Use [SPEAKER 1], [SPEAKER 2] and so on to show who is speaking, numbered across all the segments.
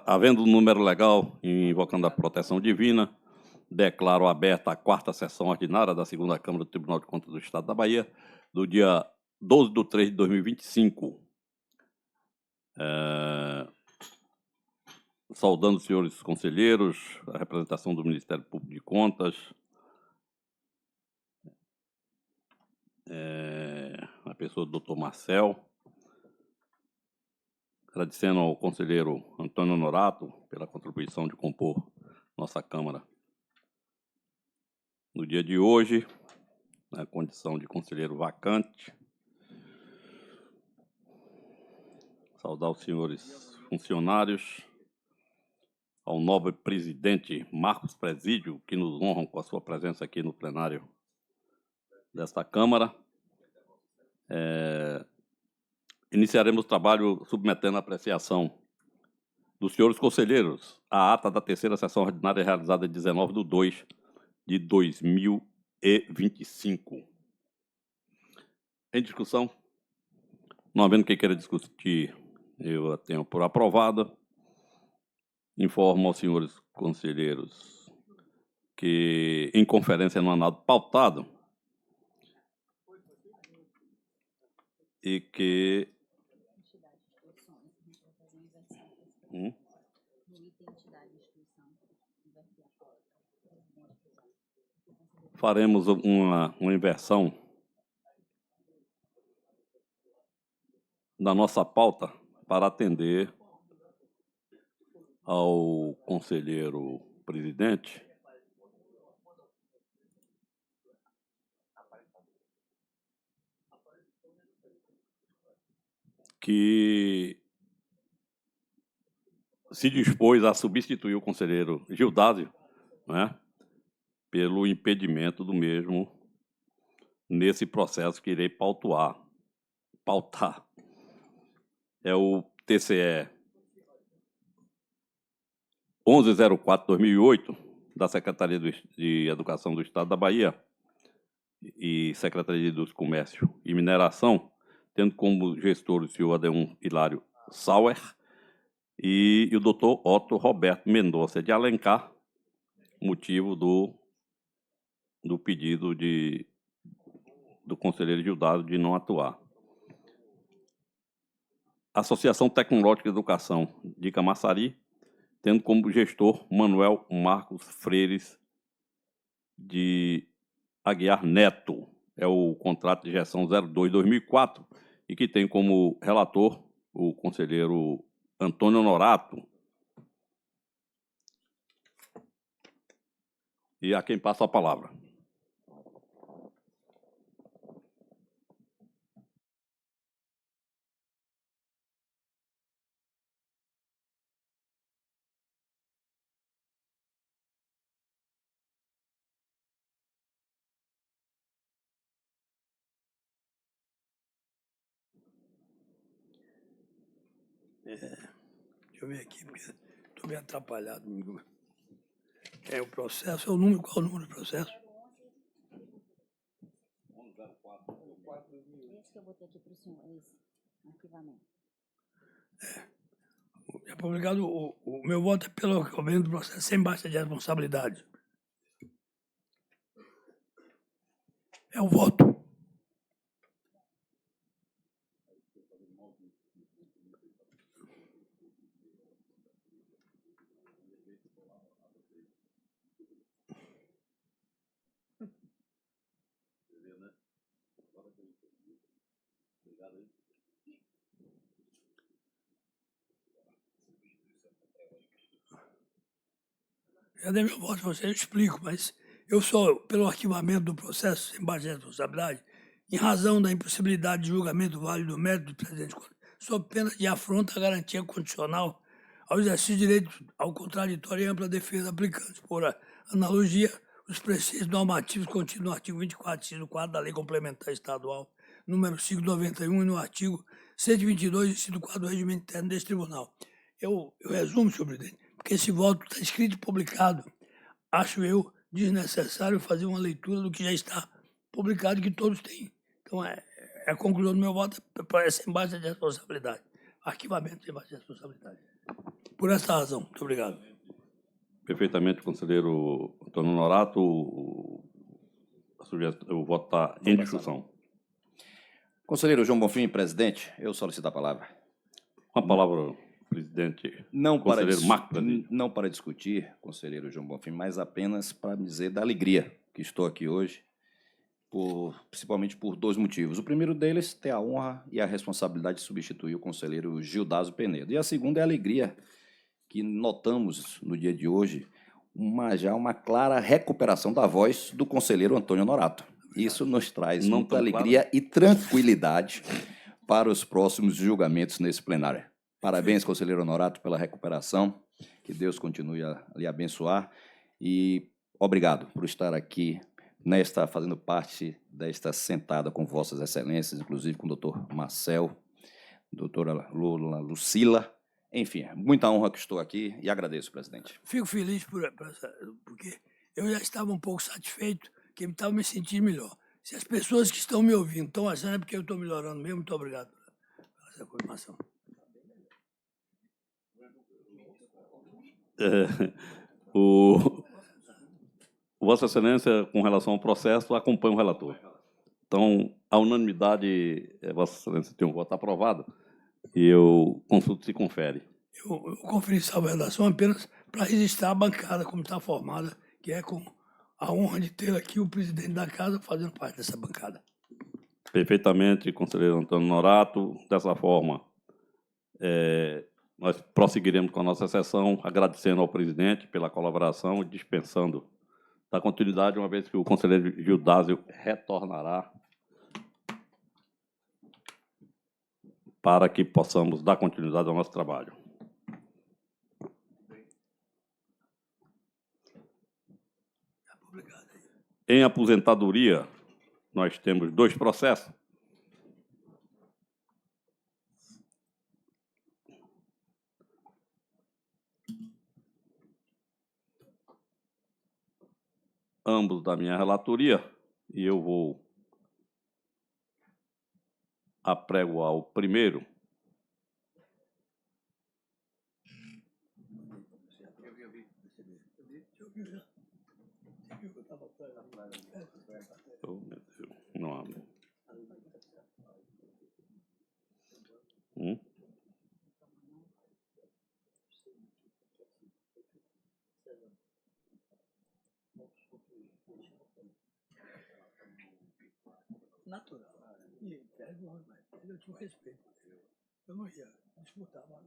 [SPEAKER 1] Havendo um número legal e invocando a proteção divina, declaro aberta a 4ª sessão ordinária da 2ª Câmara do Tribunal de Contas do Estado da Bahia, do dia 12 de 3 de 2025. Saudando os senhores conselheiros, a representação do Ministério Público de Contas, a pessoa do Dr. Marcel, agradecendo ao conselheiro Antônio Honorato pela contribuição de compor nossa Câmara no dia de hoje, na condição de conselheiro vacante. Saudar os senhores funcionários, ao nobre presidente Marcos Presídio, que nos honram com a sua presença aqui no plenário desta Câmara. Iniciaremos o trabalho submetendo a apreciação dos senhores conselheiros a ata da 3ª sessão ordinária realizada em 19 de 2 de 2025. Em discussão, não havendo quem queira discutir, eu a tenho por aprovada. Informo aos senhores conselheiros que, em conferência no anado pautado, e que faremos uma inversão da nossa pauta para atender ao conselheiro presidente, que se dispôs a substituir o conselheiro Gildásio, né, pelo impedimento do mesmo nesse processo que irei pautar. É o TCE 1104/2008, da Secretaria de Educação do Estado da Bahia e Secretaria dos Comércio e Mineração, tendo como gestor o senhor Adeum Hilário Sauer e o doutor Otto Roberto Mendonça de Alencar, motivo do pedido do conselheiro Gildásio de não atuar. Associação Tecnológica de Educação de Camaçari, tendo como gestor Manuel Marcos Freires de Aguiar Neto. É o contrato de gestão 02/2004 e que tem como relator o conselheiro Antônio Honorato. E a quem passo a palavra.
[SPEAKER 2] Deixa eu ver aqui, porque estou meio atrapalhado. O processo, é o número, qual é o número do processo?
[SPEAKER 3] Esse que eu botei aqui para o senhor, é esse, arquivamento.
[SPEAKER 2] É publicado, o meu voto é pelo arquivamento do processo sem baixa de responsabilidade. É o voto. Já dei meu voto para você, eu explico, mas eu sou pelo arquivamento do processo sem baixa de responsabilidade, em razão da impossibilidade de julgamento válido do mérito do presidente, sob pena de afronta à garantia condicional ao exercício de direito ao contraditório e ampla defesa aplicando, por analogia, os preceitos normativos contidos no artigo 24, inciso 4 da Lei Complementar Estadual, número 591, e no artigo 122, inciso 4 do Regimento Interno deste Tribunal. Eu resumo, senhor presidente, porque esse voto está escrito e publicado. Acho eu desnecessário fazer uma leitura do que já está publicado, que todos têm. Então, a conclusão do meu voto é sem baixa de responsabilidade. arquivamento sem base de responsabilidade. Por essa razão. Muito obrigado.
[SPEAKER 1] Perfeitamente, conselheiro Antônio Norato. O voto está em discussão.
[SPEAKER 4] Conselheiro João Bonfim, presidente, eu solicito a palavra.
[SPEAKER 1] Com a palavra, presidente. Conselheiro Marco Pradilho.
[SPEAKER 4] Não para discutir, conselheiro João Bonfim, mas apenas para dizer da alegria que estou aqui hoje, principalmente por dois motivos. O primeiro deles, ter a honra e a responsabilidade de substituir o conselheiro Gildazo Penedo. E a segunda é a alegria que notamos no dia de hoje, já uma clara recuperação da voz do conselheiro Antônio Norato. Isso nos traz muita alegria e tranquilidade para os próximos julgamentos nesse plenário. Parabéns, conselheiro Norato, pela recuperação. Que Deus continue a lhe abençoar. E obrigado por estar aqui, fazendo parte desta sentada com vossas excelências, inclusive com o doutor Marcel, doutora Lucila. Enfim, muita honra que estou aqui e agradeço, presidente.
[SPEAKER 2] Fico feliz porque eu já estava um pouco satisfeito, que estava me sentindo melhor. Se as pessoas que estão me ouvindo estão achando, é porque eu estou melhorando mesmo. Muito obrigado pela essa confirmação.
[SPEAKER 1] Vossa Excelência, com relação ao processo, acompanha o relator. Então, a unanimidade, Vossa Excelência tem um voto aprovado e eu consulto se confere.
[SPEAKER 2] Eu conferi salva redação apenas para registrar a bancada como está formada, que é com a honra de ter aqui o presidente da casa fazendo parte dessa bancada.
[SPEAKER 1] Perfeitamente, conselheiro Antônio Norato. Dessa forma, nós prosseguiremos com a nossa sessão, agradecendo ao presidente pela colaboração e dispensando da continuidade, uma vez que o conselheiro Gildásio retornará para que possamos dar continuidade ao nosso trabalho. Em aposentadoria, nós temos 2 processos. Ambos da minha relatoria, e eu vou apregoar o primeiro. Oh, meu Deus, não abre.
[SPEAKER 2] Natural. E eu tinha respeito. Eu não ia disputar mais.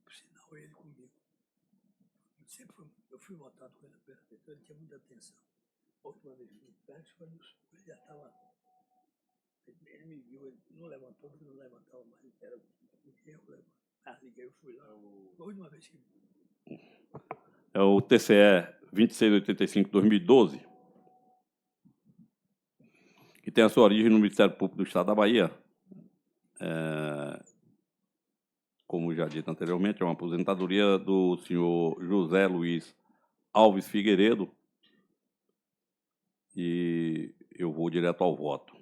[SPEAKER 2] Por sinal, ele comigo. Eu fui votado com ele pela prefeitura, ele tinha muita atenção. A última vez que fui perto, foi no sul, ele já estava. Ele me viu, ele não levantou, porque não levantava mais. Era um erro, liguei, eu fui lá. Foi a última vez que vi.
[SPEAKER 1] É o TCE 2685/2012, que tem a sua origem no Ministério Público do Estado da Bahia. Como já dito anteriormente, é uma aposentadoria do senhor José Luiz Alves Figueiredo, e eu vou direto ao voto.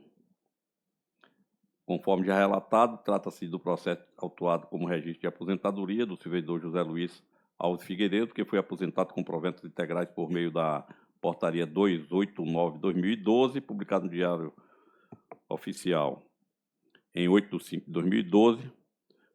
[SPEAKER 1] Conforme já relatado, trata-se do processo autuado como registro de aposentadoria do servidor José Luiz Alves Figueiredo, que foi aposentado com proventos integrais por meio da Portaria 289/2012, publicado no Diário Oficial em 8/5/2012.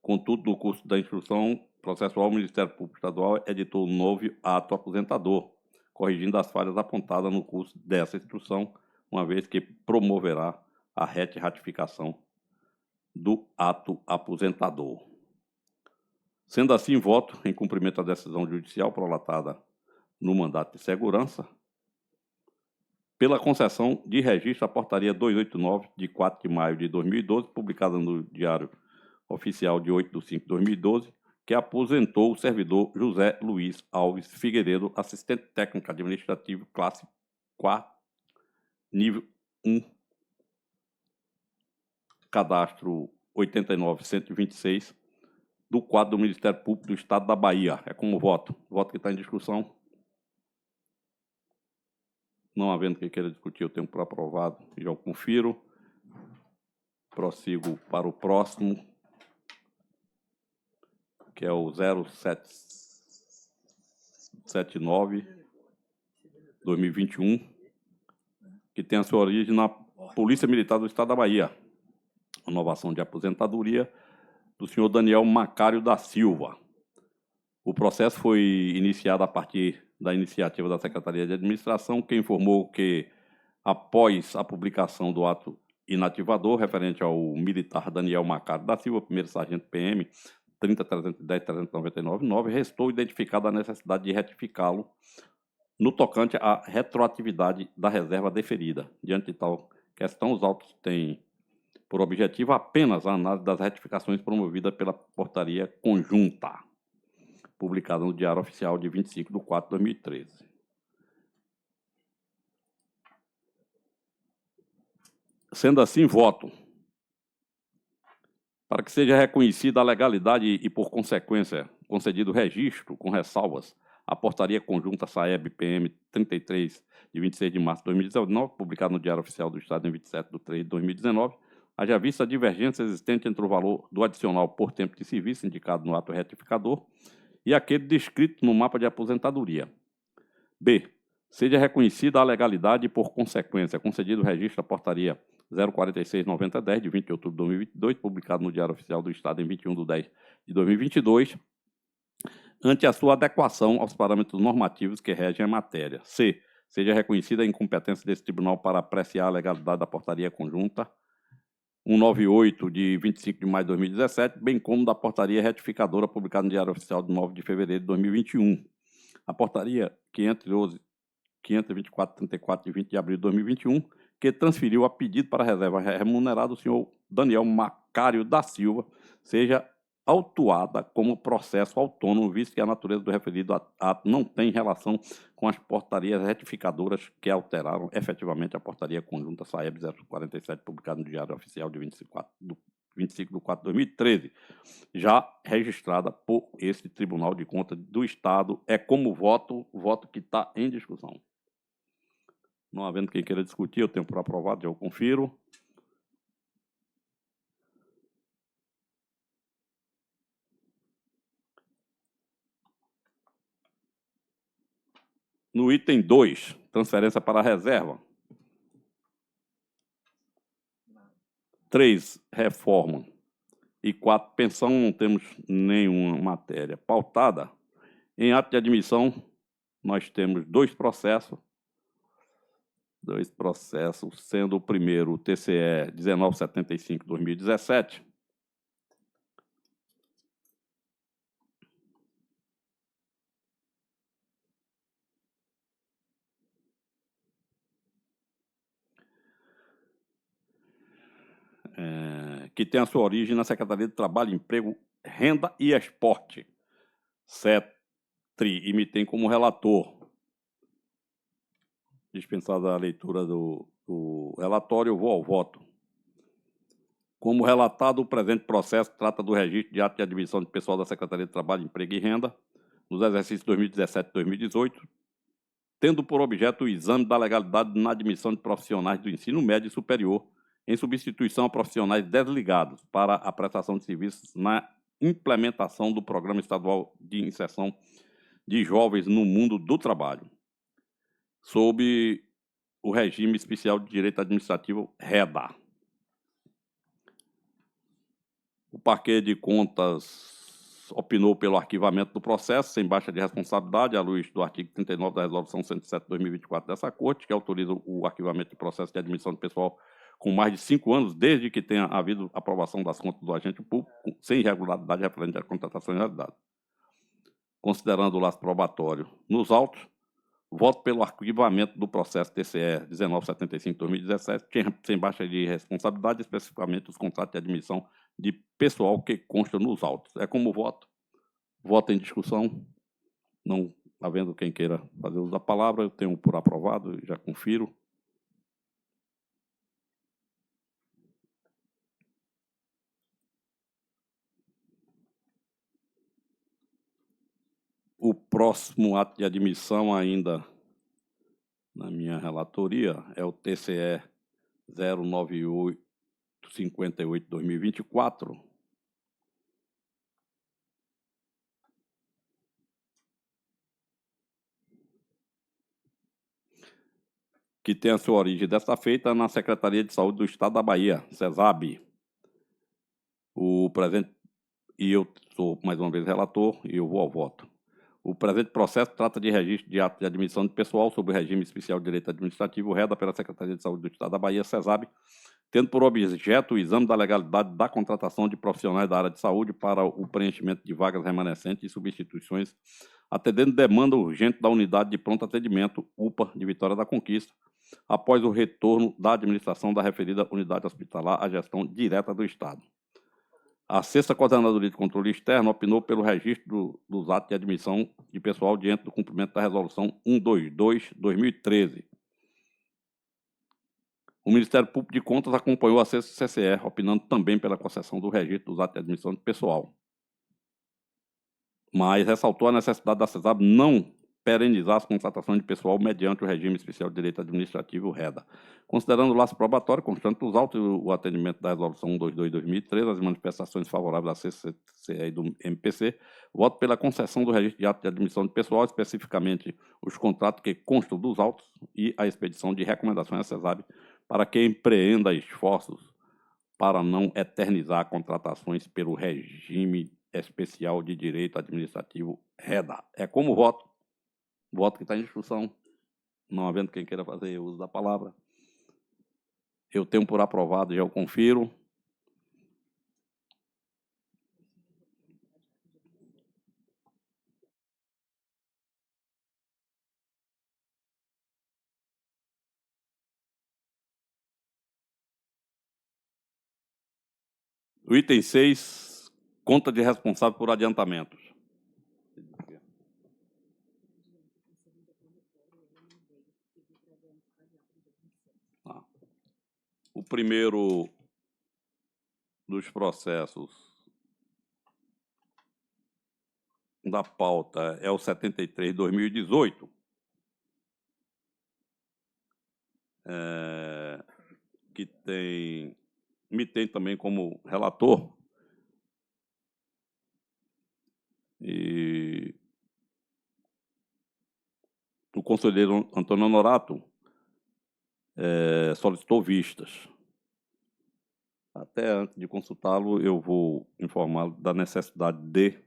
[SPEAKER 1] Contudo, no curso da instrução processual, o Ministério Público Estadual editou um novo ato aposentador, corrigindo as falhas apontadas no curso dessa instrução, uma vez que promoverá a retificação do ato aposentador. Sendo assim, voto em cumprimento à decisão judicial prolatada no mandato de segurança, pela concessão de registro à Portaria 289, de 4 de maio de 2012, publicada no Diário Oficial de 8/5/2012, que aposentou o servidor José Luiz Alves Figueiredo, assistente técnico administrativo, classe 4, nível 1, cadastro 89.126, do quadro do Ministério Público do Estado da Bahia. É como voto. Voto que está em discussão. Não havendo quem queira discutir, eu tenho por aprovado e já o confiro. Prossigo para o próximo, que é o 0779-2021, que tem a sua origem na Polícia Militar do Estado da Bahia. Renovação de aposentadoria do senhor Daniel Macário da Silva. O processo foi iniciado a partir da iniciativa da Secretaria de Administração, que informou que, após a publicação do ato inativador referente ao militar Daniel Macário da Silva, primeiro sargento PM, 30.310.399.9, restou identificada a necessidade de retificá-lo no tocante à retroatividade da reserva deferida. Diante de tal questão, os autos têm por objetivo apenas a análise das retificações promovidas pela portaria conjunta, publicada no Diário Oficial de 25/4/2013. Sendo assim, voto para que seja reconhecida a legalidade e, por consequência, concedido registro, com ressalvas, a portaria conjunta SAEB-PM 33, de 26 de março de 2019, publicada no Diário Oficial do Estado em 27/3/2019, haja vista a divergência existente entre o valor do adicional por tempo de serviço indicado no ato retificador e aquele descrito no mapa de aposentadoria. B. Seja reconhecida a legalidade e, por consequência, concedido o registro da portaria 046/9010, de 20 de outubro de 2022, publicado no Diário Oficial do Estado em 21/10/2022, ante a sua adequação aos parâmetros normativos que regem a matéria. C. Seja reconhecida a incompetência desse tribunal para apreciar a legalidade da portaria conjunta 198, de 25 de maio de 2017, bem como da portaria retificadora publicada no Diário Oficial de 9 de fevereiro de 2021. A portaria 524/34, de 20 de abril de 2021, que transferiu a pedido para a reserva remunerada do senhor Daniel Macário da Silva, seja autuada como processo autônomo, visto que a natureza do referido ato não tem relação com as portarias retificadoras que alteraram efetivamente a portaria conjunta SAEB 047, publicada no Diário Oficial de 25/4/2013, já registrada por esse Tribunal de Contas do Estado. É como voto que está em discussão. Não havendo quem queira discutir, eu tenho por aprovado, já eu confiro. No item 2, transferência para a reserva. 3, reforma. E 4, pensão, não temos nenhuma matéria pautada. Em ato de admissão, nós temos dois processos, sendo o primeiro o TCE 1975/2017, que tem a sua origem na Secretaria de Trabalho, Emprego, Renda e Esporte, CETRI, e me tem como relator. Dispensada a leitura do relatório, eu vou ao voto. Como relatado, o presente processo trata do registro de ato de admissão de pessoal da Secretaria de Trabalho, Emprego e Renda nos exercícios 2017 e 2018, tendo por objeto o exame da legalidade na admissão de profissionais do ensino médio e superior em substituição a profissionais desligados para a prestação de serviços na implementação do Programa Estadual de Inserção de Jovens no Mundo do Trabalho, sob o regime especial de direito administrativo REDA. O Parquê de Contas opinou pelo arquivamento do processo sem baixa de responsabilidade, à luz do artigo 39 da Resolução 107/2024 dessa Corte, que autoriza o arquivamento de processo de admissão de pessoal com mais de 5 anos, desde que tenha havido aprovação das contas do agente público, sem irregularidade referente à contratação realizada. Considerando o laço probatório nos autos, voto pelo arquivamento do processo TCE 1975/2017, sem baixa de responsabilidade, especificamente os contratos de admissão de pessoal que constam nos autos. É como voto. Voto em discussão. Não havendo quem queira fazer uso da palavra, eu tenho por aprovado, já confiro. O próximo ato de admissão ainda na minha relatoria é o TCE 09858/2024, que tem a sua origem desta feita na Secretaria de Saúde do Estado da Bahia, CESAB. O presente, e eu sou mais uma vez relator e eu vou ao voto. O presente processo trata de registro de ato de admissão de pessoal sob o regime especial de direito administrativo, reda pela Secretaria de Saúde do Estado da Bahia, CESAB, tendo por objeto o exame da legalidade da contratação de profissionais da área de saúde para o preenchimento de vagas remanescentes e substituições, atendendo demanda urgente da Unidade de Pronto Atendimento, UPA, de Vitória da Conquista, após o retorno da administração da referida unidade hospitalar à gestão direta do Estado. A 6ª Coordenadoria de Controle Externo opinou pelo registro dos atos de admissão de pessoal diante do cumprimento da Resolução 122/2013. O Ministério Público de Contas acompanhou a 6ª CCE, opinando também pela concessão do registro dos atos de admissão de pessoal, mas ressaltou a necessidade da CESAB não perenizar as contratações de pessoal mediante o regime especial de direito administrativo, REDA. Considerando o laço probatório, constante dos autos e o atendimento da Resolução 122/2013, as manifestações favoráveis da CCE e do MPC, voto pela concessão do registro de ato de admissão de pessoal, especificamente os contratos que constam dos autos e a expedição de recomendações à CESAB para que empreenda esforços para não eternizar contratações pelo regime especial de direito administrativo, REDA. É como voto que está em discussão, não havendo quem queira fazer uso da palavra. Eu tenho por aprovado, já eu confiro. O item 6, conta de responsável por adiantamentos. O primeiro dos processos da pauta é o 73/2018, que me tem também como relator, e o conselheiro Antônio Honorato solicitou vistas. Até antes de consultá-lo, eu vou informá-lo da necessidade de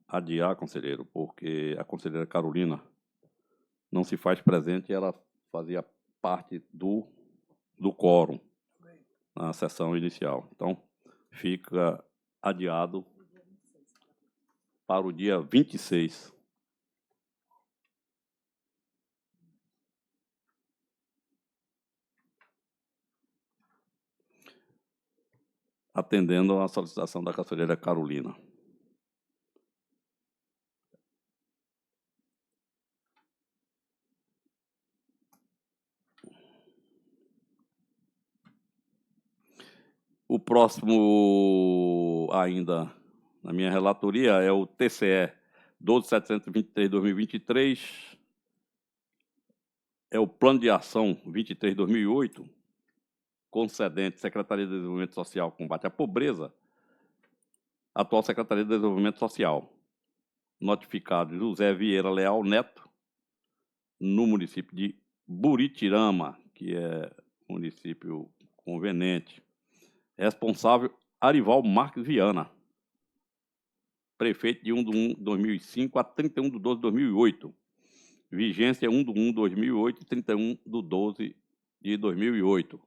[SPEAKER 1] adiar, conselheiro, porque a conselheira Carolina não se faz presente e ela fazia parte do quórum na sessão inicial. Então, fica adiado para o dia 26. Atendendo à solicitação da conselheira Carolina. O próximo, ainda na minha relatoria, é o TCE 12.723/2023, é o Plano de Ação 23/2008, concedente Secretaria de Desenvolvimento Social, Combate à Pobreza, atual Secretaria de Desenvolvimento Social, notificado José Vieira Leal Neto, no município de Buritirama, que é município conveniente. Responsável, Arival Marques Viana, prefeito de 1/1/2005 a 31/12/2008. Vigência 1/1/2008 e 31/12/2008.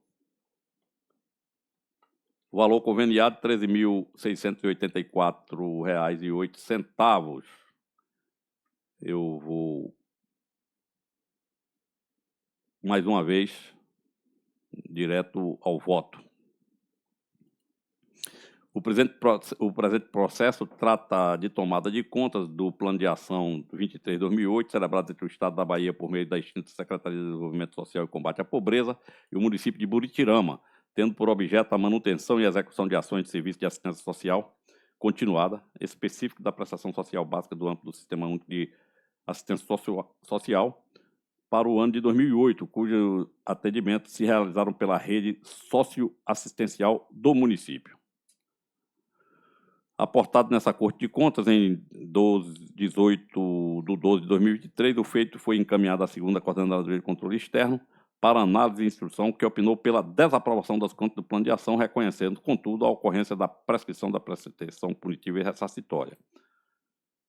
[SPEAKER 1] O valor conveniado, R$ 13.684,08. Eu vou, mais uma vez, direto ao voto. O presente processo trata de tomada de contas do Plano de Ação 23/2008, celebrado entre o Estado da Bahia por meio da extinta Secretaria de Desenvolvimento Social e Combate à Pobreza e o município de Buritirama, tendo por objeto a manutenção e execução de ações de serviço de assistência social continuada, específico da prestação social básica do âmbito do Sistema Único de Assistência Social, para o ano de 2008, cujos atendimentos se realizaram pela rede socioassistencial do município. Aportado nessa Corte de Contas em 18 de 12 de 2023, o feito foi encaminhado à segunda Coordenadoria de Controle Externo para análise e instrução, que opinou pela desaprovação das contas do plano de ação, reconhecendo, contudo, a ocorrência da prescrição da prescrição punitiva e ressarcitória.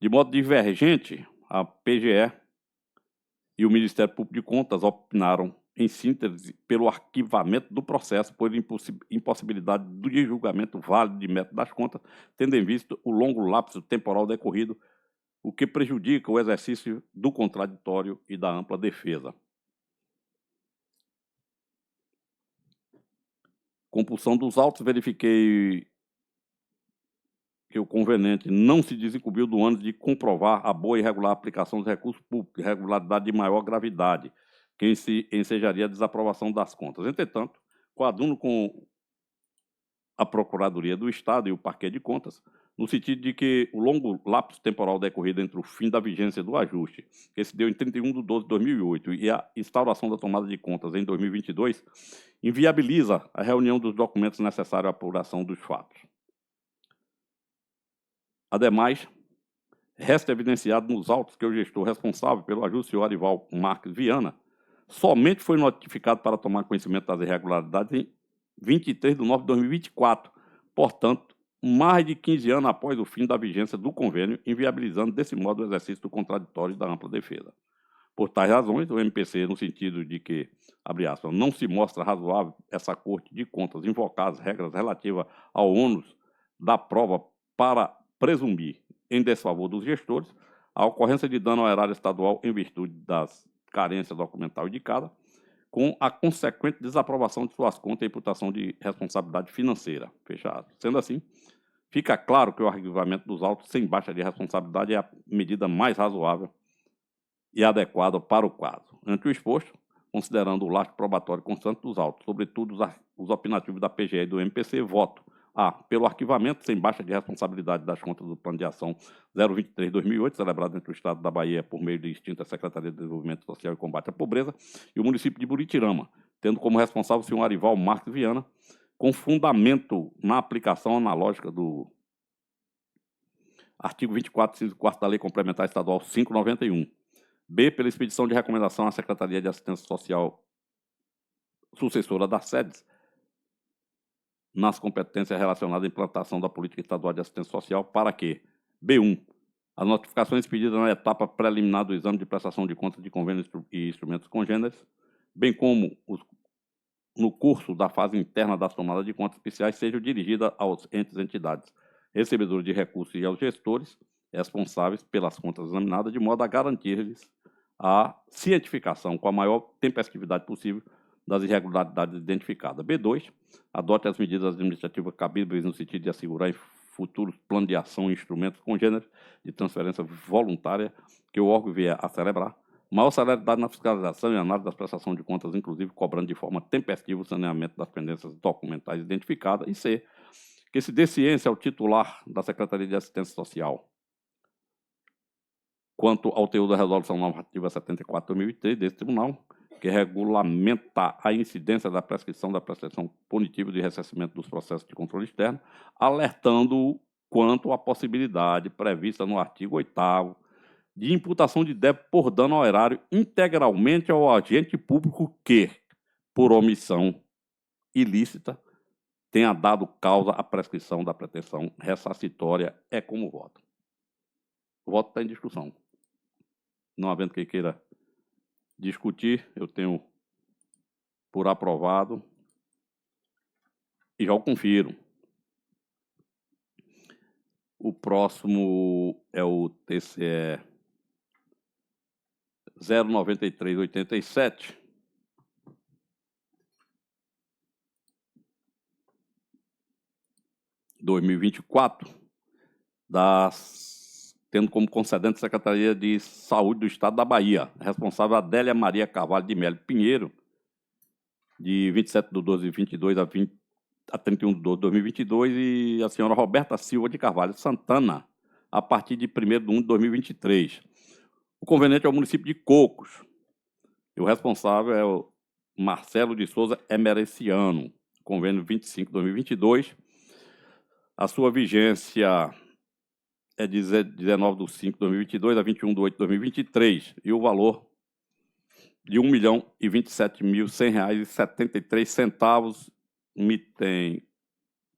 [SPEAKER 1] De modo divergente, a PGE e o Ministério Público de Contas opinaram, em síntese, pelo arquivamento do processo por impossibilidade de julgamento válido de mérito das contas, tendo em vista o longo lapso temporal decorrido, o que prejudica o exercício do contraditório e da ampla defesa. Compulsão dos autos, verifiquei que o conveniente não se desincumbiu do ônus de comprovar a boa e regular aplicação dos recursos públicos, irregularidade de maior gravidade, que ensejaria a desaprovação das contas. Entretanto, coaduno com a Procuradoria do Estado e o Parquê de Contas, no sentido de que o longo lapso temporal decorrido entre o fim da vigência do ajuste, que se deu em 31 de 12 de 2008, e a instauração da tomada de contas em 2022, inviabiliza a reunião dos documentos necessários à apuração dos fatos. Ademais, resta evidenciado nos autos que o gestor responsável pelo ajuste, o senhor Arival Marques Viana, somente foi notificado para tomar conhecimento das irregularidades em 23 de 9 de 2024, portanto, mais de 15 anos após o fim da vigência do convênio, inviabilizando desse modo o exercício do contraditório e da ampla defesa. Por tais razões, o MPC, no sentido de que, abre aspas, não se mostra razoável essa Corte de Contas invocar as regras relativas ao ônus da prova para presumir, em desfavor dos gestores, a ocorrência de dano ao erário estadual em virtude das carências documental indicada, com a consequente desaprovação de suas contas e imputação de responsabilidade financeira. Fechado. Sendo assim, fica claro que o arquivamento dos autos sem baixa de responsabilidade é a medida mais razoável e adequada para o caso. Ante o exposto, considerando o lastro probatório constante dos autos, sobretudo os opinativos da PGE e do MPC, voto A, pelo arquivamento sem baixa de responsabilidade das contas do Plano de Ação 023-2008, celebrado entre o Estado da Bahia por meio da extinta Secretaria de Desenvolvimento Social e Combate à Pobreza, e o município de Buritirama, tendo como responsável o senhor Arival Marques Viana, com fundamento na aplicação analógica do artigo 24, inciso 4 da Lei Complementar Estadual 591. B, pela expedição de recomendação à Secretaria de Assistência Social sucessora das sedes, nas competências relacionadas à implantação da política estadual de assistência social, para que, B1, as notificações pedidas na etapa preliminar do exame de prestação de contas de convênios e instrumentos congêneres, bem como no curso da fase interna das tomadas de contas especiais, sejam dirigidas aos entes e entidades recebedores de recursos e aos gestores responsáveis pelas contas examinadas, de modo a garantir-lhes a cientificação com a maior tempestividade possível das irregularidades identificadas. B2, adote as medidas administrativas cabíveis no sentido de assegurar em futuros planos de ação e instrumentos congêneres de transferência voluntária que o órgão vier a celebrar, maior celeridade na fiscalização e análise das prestações de contas, inclusive cobrando de forma tempestiva o saneamento das pendências documentais identificadas, e C, que se dê ciência ao titular da Secretaria de Assistência Social quanto ao teor da Resolução Normativa 74/2003 desse Tribunal, que regulamenta a incidência da prescrição da prescrição punitiva de ressarcimento dos processos de controle externo, alertando quanto à possibilidade prevista no artigo 8º de imputação de débito por dano ao erário integralmente ao agente público que, por omissão ilícita, tenha dado causa à prescrição da pretensão ressarcitória. É como voto. O voto está em discussão. Não havendo quem queira discutir, eu tenho por aprovado e já o confiro. O próximo é o TCE 09387. De 2024, tendo como concedente a Secretaria de Saúde do Estado da Bahia, responsável Adélia Maria Carvalho de Melo Pinheiro, de 27 de 12 de 2022 a 31 de 12 de 2022, e a senhora Roberta Silva de Carvalho Santana, a partir de 1º de 1 de 2023. O conveniente é o município de Cocos, E o responsável é o Marcelo de Souza Emereciano, convênio 25/2022. A sua vigência é de 19/5/2022 a 21/8/2023, e o valor de R$ 1.027.100,73 me tem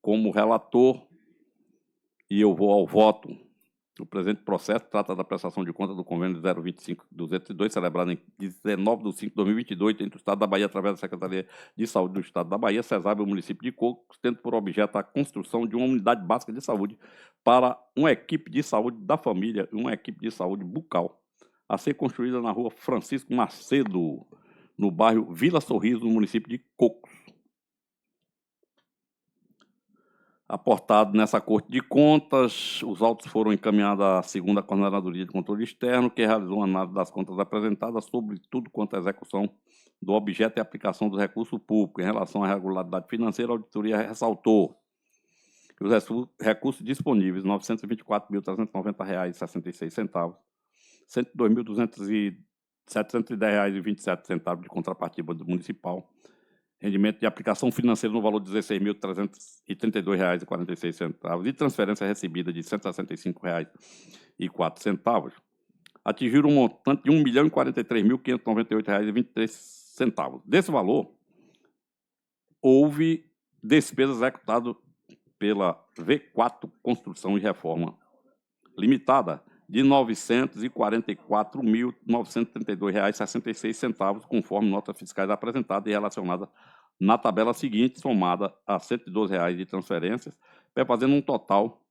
[SPEAKER 1] como relator, e eu vou ao voto. O presente processo trata da prestação de contas do convênio 025/202, celebrado em 19/5/2022, entre o Estado da Bahia, através da Secretaria de Saúde do Estado da Bahia, CESAB e o município de Cocos, tendo por objeto a construção de uma unidade básica de saúde para uma equipe de saúde da família e uma equipe de saúde bucal, a ser construída na rua Francisco Macedo, no bairro Vila Sorriso, no município de Cocos. Aportado nessa Corte de Contas, os autos foram encaminhados à segunda Coordenadoria de Controle Externo, que realizou uma análise das contas apresentadas, sobretudo quanto à execução do objeto e aplicação do recurso público. Em relação à regularidade financeira, a auditoria ressaltou que os recursos disponíveis, R$ 924.390,66, R$ 102.710,27 de contrapartida municipal, rendimento de aplicação financeira no valor de R$ 16.332,46 e transferência recebida de R$ 165,04, atingiram um montante de R$ 1.043.598,23. Desse valor, houve despesas executadas pela V4 Construção e Reforma Limitada de R$ 944.932,66, conforme notas fiscais apresentadas e relacionadas na tabela seguinte, somada a R$ 112,00 de transferências, fazendo um total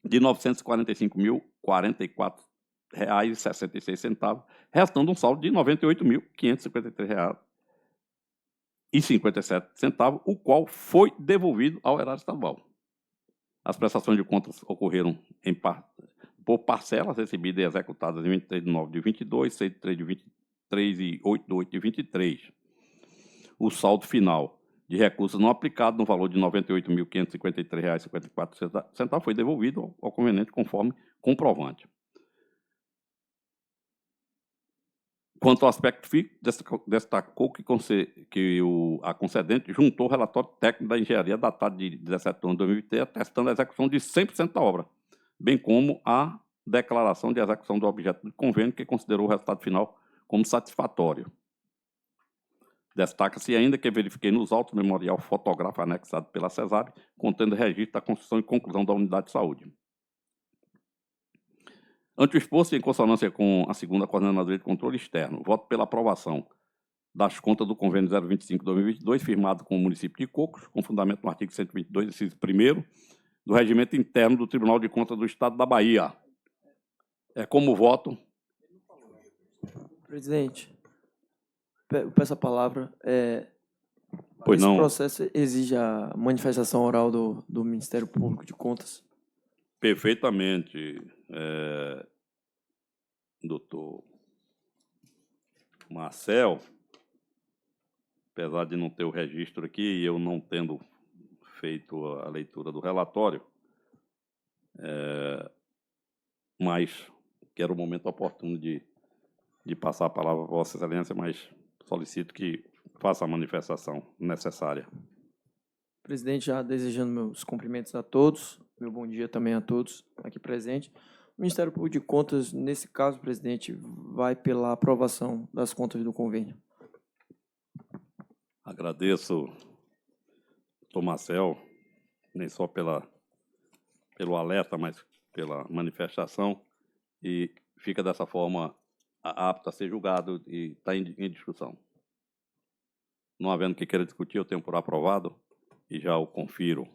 [SPEAKER 1] de R$ 944,66, restando um saldo de R$ 98.553,57, o qual foi devolvido ao erário estadual. As prestações de contas ocorreram por parcelas recebidas e executadas em 23/9/22, 6/3/23 e 8/8/23. O saldo final de recursos não aplicados, no valor de R$ 98.553,54, foi devolvido ao conveniente conforme comprovante. Quanto ao aspecto físico, destacou que a concedente juntou o relatório técnico da engenharia datado de 17 de 2003, atestando a execução de 100% da obra, bem como a declaração de execução do objeto do convênio, que considerou o resultado final como satisfatório. Destaca-se ainda que verifiquei nos autos o memorial fotográfico anexado pela CESAB, contendo registro da construção e conclusão da unidade de saúde. Ante o exposto, em consonância com a segunda Coordenadoria de Controle Externo, voto pela aprovação das contas do convênio 025/2022, firmado com o município de Cocos, com fundamento no artigo 122, inciso 1º, do Regimento Interno do Tribunal de Contas do Estado da Bahia. Como voto.
[SPEAKER 5] Presidente, eu peço a palavra.
[SPEAKER 1] Pois
[SPEAKER 5] Esse
[SPEAKER 1] não.
[SPEAKER 5] processo exige a manifestação oral do Ministério Público de Contas?
[SPEAKER 1] Perfeitamente, doutor Marcel, apesar de não ter o registro aqui e eu não tendo feito a leitura do relatório, mas quero o momento oportuno de passar a palavra a Vossa Excelência, mas solicito que faça a manifestação necessária.
[SPEAKER 5] Presidente, já desejando meus cumprimentos a todos, meu bom dia também a todos aqui presentes. O Ministério Público de Contas, nesse caso, presidente, vai pela aprovação das contas do convênio.
[SPEAKER 1] Agradeço, doutor Marcel, nem só pelo alerta, mas pela manifestação, e fica dessa forma apto a ser julgado e está em discussão. Não havendo que queira discutir, eu tenho por aprovado e já o confiro.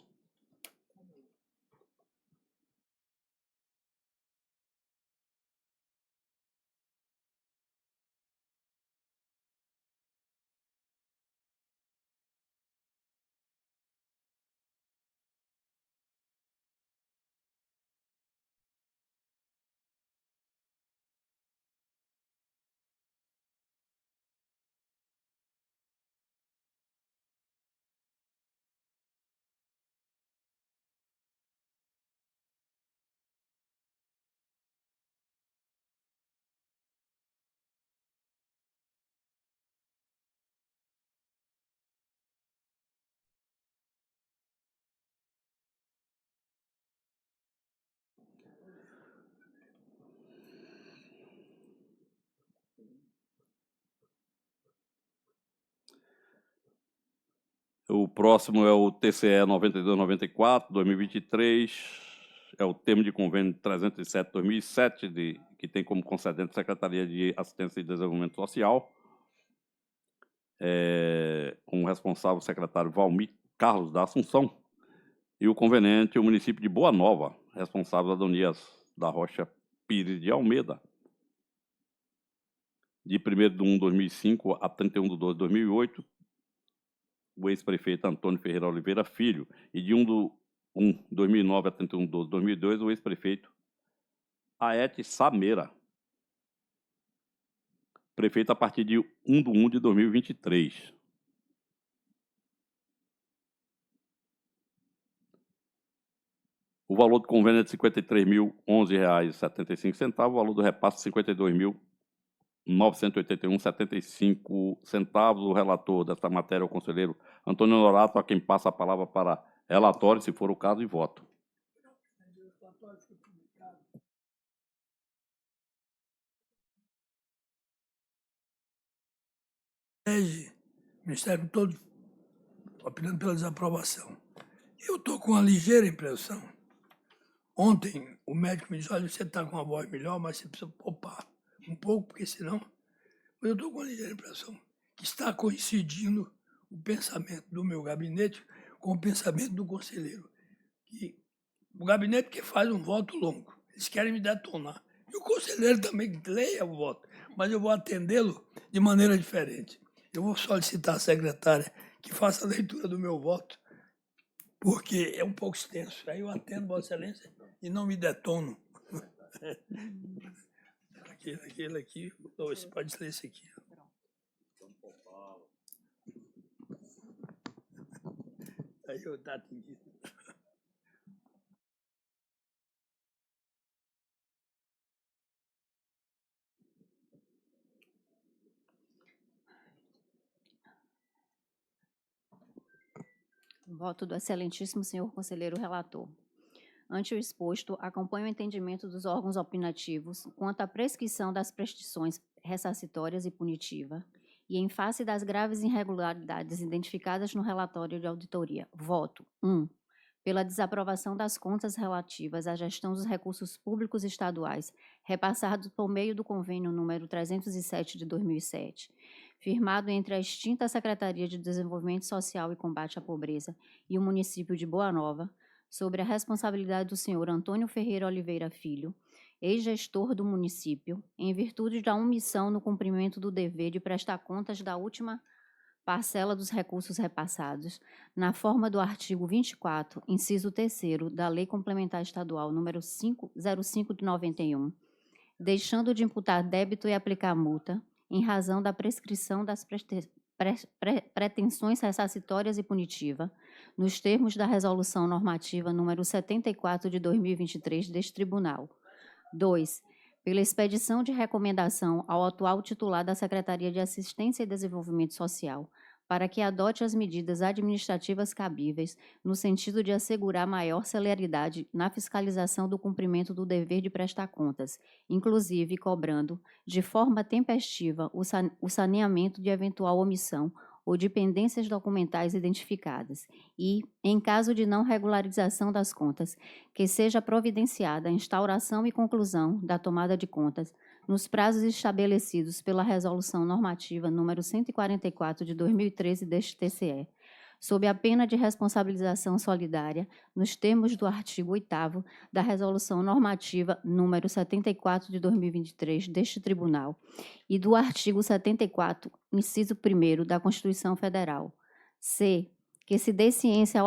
[SPEAKER 1] O próximo é o TCE 9294, 2023. É o termo de convênio 307/2007, que tem como concedente a Secretaria de Assistência e Desenvolvimento Social. Como responsável o secretário Valmir Carlos da Assunção. E o conveniente, o município de Boa Nova, responsável Adonias da Rocha Pires de Almeida. De 1º de 1/2005 a 31/12/2008, o ex-prefeito Antônio Ferreira Oliveira Filho. E de 1/2009 a 31/12/2002, o ex-prefeito Aete Sameira. Prefeito a partir de 1/1/2023. O valor do convênio é de R$ 53.011,75, o valor do repasse R$ 52.981,75. O relator desta matéria é o conselheiro Antônio Norato, a quem passa a palavra para relatório, se for o caso, e voto.
[SPEAKER 2] O Ministério todo opinando pela desaprovação. Eu estou com uma ligeira impressão. Ontem o médico me disse, olha, você está com uma voz melhor, mas você precisa poupar um pouco, porque senão... Mas eu estou com uma ligeira impressão que está coincidindo o pensamento do meu gabinete com o pensamento do conselheiro. Que o gabinete que faz um voto longo, eles querem me detonar. E o conselheiro também leia o voto, mas eu vou atendê-lo de maneira diferente. Eu vou solicitar à secretária que faça a leitura do meu voto, porque é um pouco extenso. Aí eu atendo, Vossa Excelência, e não me detono. Aquele aqui, você pode ler esse aqui. Aí eu estou atendido.
[SPEAKER 3] Voto do excelentíssimo senhor conselheiro relator. Ante o exposto, acompanho o entendimento dos órgãos opinativos quanto à prescrição das prestações ressarcitórias e punitiva e em face das graves irregularidades identificadas no relatório de auditoria. Voto 1. Pela desaprovação das contas relativas à gestão dos recursos públicos estaduais repassados por meio do convênio número 307 de 2007, firmado entre a extinta Secretaria de Desenvolvimento Social e Combate à Pobreza e o município de Boa Nova, sobre a responsabilidade do senhor Antônio Ferreira Oliveira Filho, ex-gestor do município, em virtude da omissão no cumprimento do dever de prestar contas da última parcela dos recursos repassados, na forma do artigo 24, inciso 3º da Lei Complementar Estadual número 505 de 91, deixando de imputar débito e aplicar multa, em razão da prescrição das pretensões ressarcitórias e punitiva, nos termos da Resolução Normativa número 74 de 2023 deste Tribunal. 2. Pela expedição de recomendação ao atual titular da Secretaria de Assistência e Desenvolvimento Social, para que adote as medidas administrativas cabíveis, no sentido de assegurar maior celeridade na fiscalização do cumprimento do dever de prestar contas, inclusive cobrando, de forma tempestiva, o saneamento de eventual omissão ou de pendências documentais identificadas e, em caso de não regularização das contas, que seja providenciada a instauração e conclusão da tomada de contas nos prazos estabelecidos pela Resolução Normativa número 144 de 2013 deste TCE, sob a pena de responsabilização solidária, nos termos do artigo 8º da Resolução Normativa número 74 de 2023 deste Tribunal e do artigo 74, inciso 1º da Constituição Federal. C. Que se dê ciência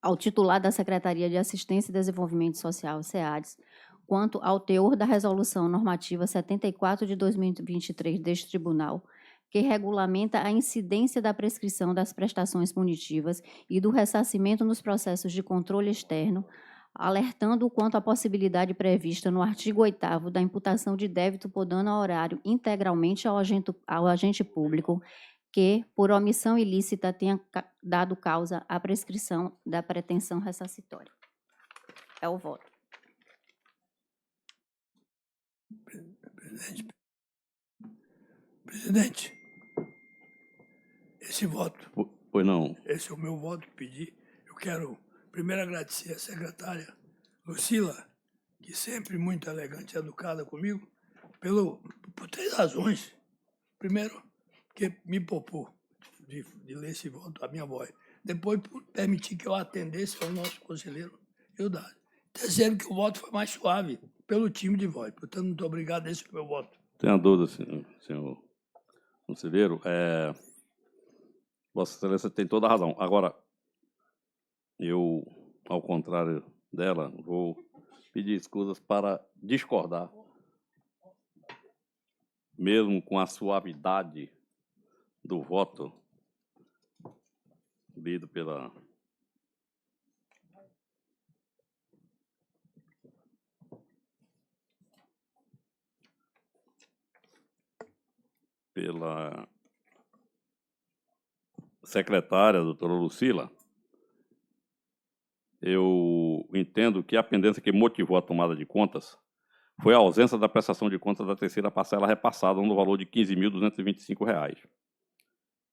[SPEAKER 3] ao titular da Secretaria de Assistência e Desenvolvimento Social, SEADES, quanto ao teor da Resolução Normativa 74 de 2023 deste Tribunal, que regulamenta a incidência da prescrição das prestações punitivas e do ressarcimento nos processos de controle externo, alertando quanto à possibilidade prevista no artigo 8º da imputação de débito por dano horário integralmente ao agente público que, por omissão ilícita, tenha dado causa à prescrição da pretensão ressarcitória. É o voto.
[SPEAKER 2] Presidente, esse voto.
[SPEAKER 1] Pois não.
[SPEAKER 2] Esse é o meu voto que pedi. Eu quero primeiro agradecer a secretária Lucila, que sempre muito elegante e educada comigo, por 3 razões. Primeiro, porque me poupou de ler esse voto, a minha voz. Depois, por permitir que eu atendesse ao nosso conselheiro Eudálio. Terceiro, que o voto foi mais suave pelo time de voz. Portanto, muito obrigado, esse é o meu voto.
[SPEAKER 1] Tenho a dúvida, senhor conselheiro. Vossa Excelência tem toda a razão. Agora, eu, ao contrário dela, vou pedir escusas para discordar, mesmo com a suavidade do voto lido pela secretária, doutora Lucila. Eu entendo que a pendência que motivou a tomada de contas foi a ausência da prestação de contas da terceira parcela repassada no valor de R$ 15.225,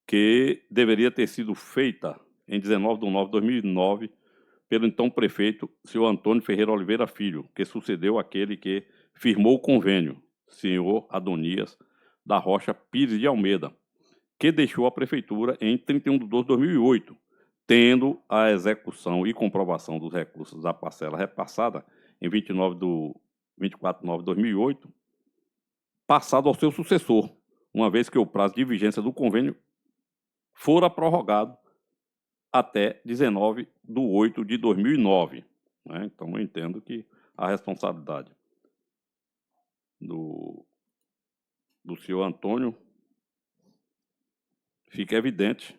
[SPEAKER 1] que deveria ter sido feita em 19 de nove de 2009 pelo então prefeito, senhor Antônio Ferreira Oliveira Filho, que sucedeu aquele que firmou o convênio, senhor Adonias da Rocha Pires de Almeida, que deixou a prefeitura em 31 de 12 de 2008, tendo a execução e comprovação dos recursos da parcela repassada em 24 de nove de 2008, passado ao seu sucessor, uma vez que o prazo de vigência do convênio fora prorrogado até 19 de 8 de 2009. Né? Então, eu entendo que a responsabilidade do senhor Antônio fica evidente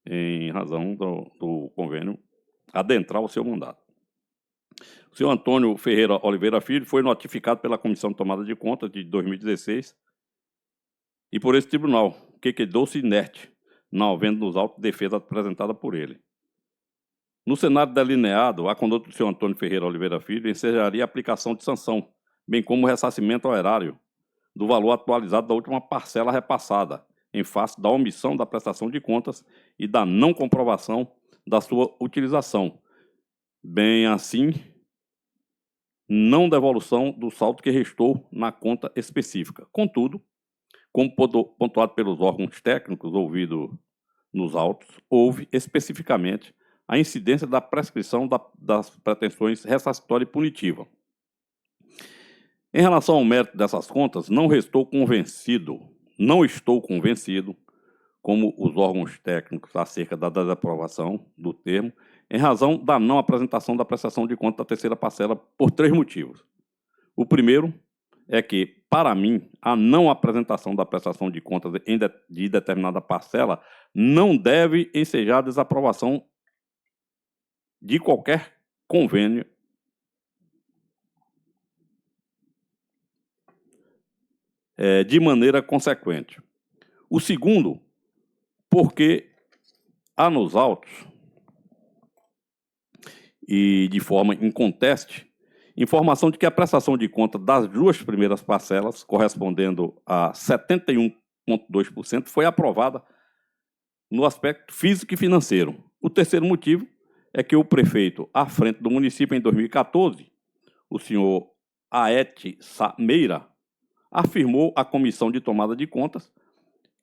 [SPEAKER 1] em razão do convênio adentrar o seu mandato. O senhor Antônio Ferreira Oliveira Filho foi notificado pela Comissão de Tomada de Contas de 2016 e por esse tribunal, que quedou-se inerte, não havendo nos autos de defesa apresentada por ele. No cenário delineado, a conduta do senhor Antônio Ferreira Oliveira Filho ensejaria a aplicação de sanção, bem como o ressarcimento ao erário do valor atualizado da última parcela repassada, em face da omissão da prestação de contas e da não comprovação da sua utilização, bem assim, não devolução do saldo que restou na conta específica. Contudo, como pontuado pelos órgãos técnicos ouvidos nos autos, houve especificamente a incidência da prescrição das pretensões ressarcitória e punitiva. Em relação ao mérito dessas contas, não estou convencido, como os órgãos técnicos, acerca da desaprovação do termo, em razão da não apresentação da prestação de conta da terceira parcela por 3 motivos. O primeiro é que, para mim, a não apresentação da prestação de contas de determinada parcela não deve ensejar a desaprovação de qualquer convênio de maneira consequente. O segundo, porque há nos autos, e de forma inconteste, informação de que a prestação de conta das 2 primeiras parcelas, correspondendo a 71,2%, foi aprovada no aspecto físico e financeiro. O terceiro motivo é que o prefeito, à frente do município em 2014, o senhor Aete Meira, afirmou à Comissão de Tomada de Contas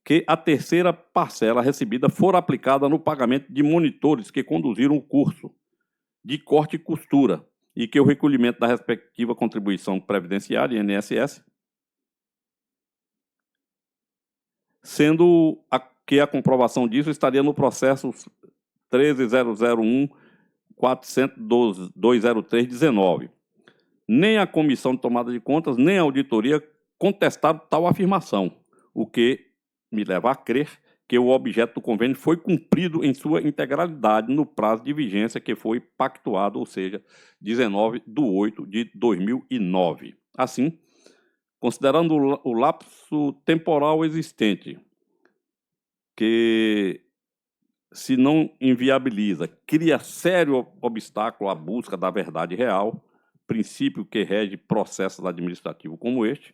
[SPEAKER 1] que a terceira parcela recebida fora aplicada no pagamento de monitores que conduziram o curso de corte e costura e que o recolhimento da respectiva contribuição previdenciária, INSS, sendo que a comprovação disso estaria no processo 13.001.402.03.19. Nem a Comissão de Tomada de Contas, nem a auditoria contestaram tal afirmação, o que me leva a crer que o objeto do convênio foi cumprido em sua integralidade no prazo de vigência que foi pactuado, ou seja, 19 de 8 de 2009. Assim, considerando o lapso temporal existente, que, se não inviabiliza, cria sério obstáculo à busca da verdade real, princípio que rege processos administrativos como este,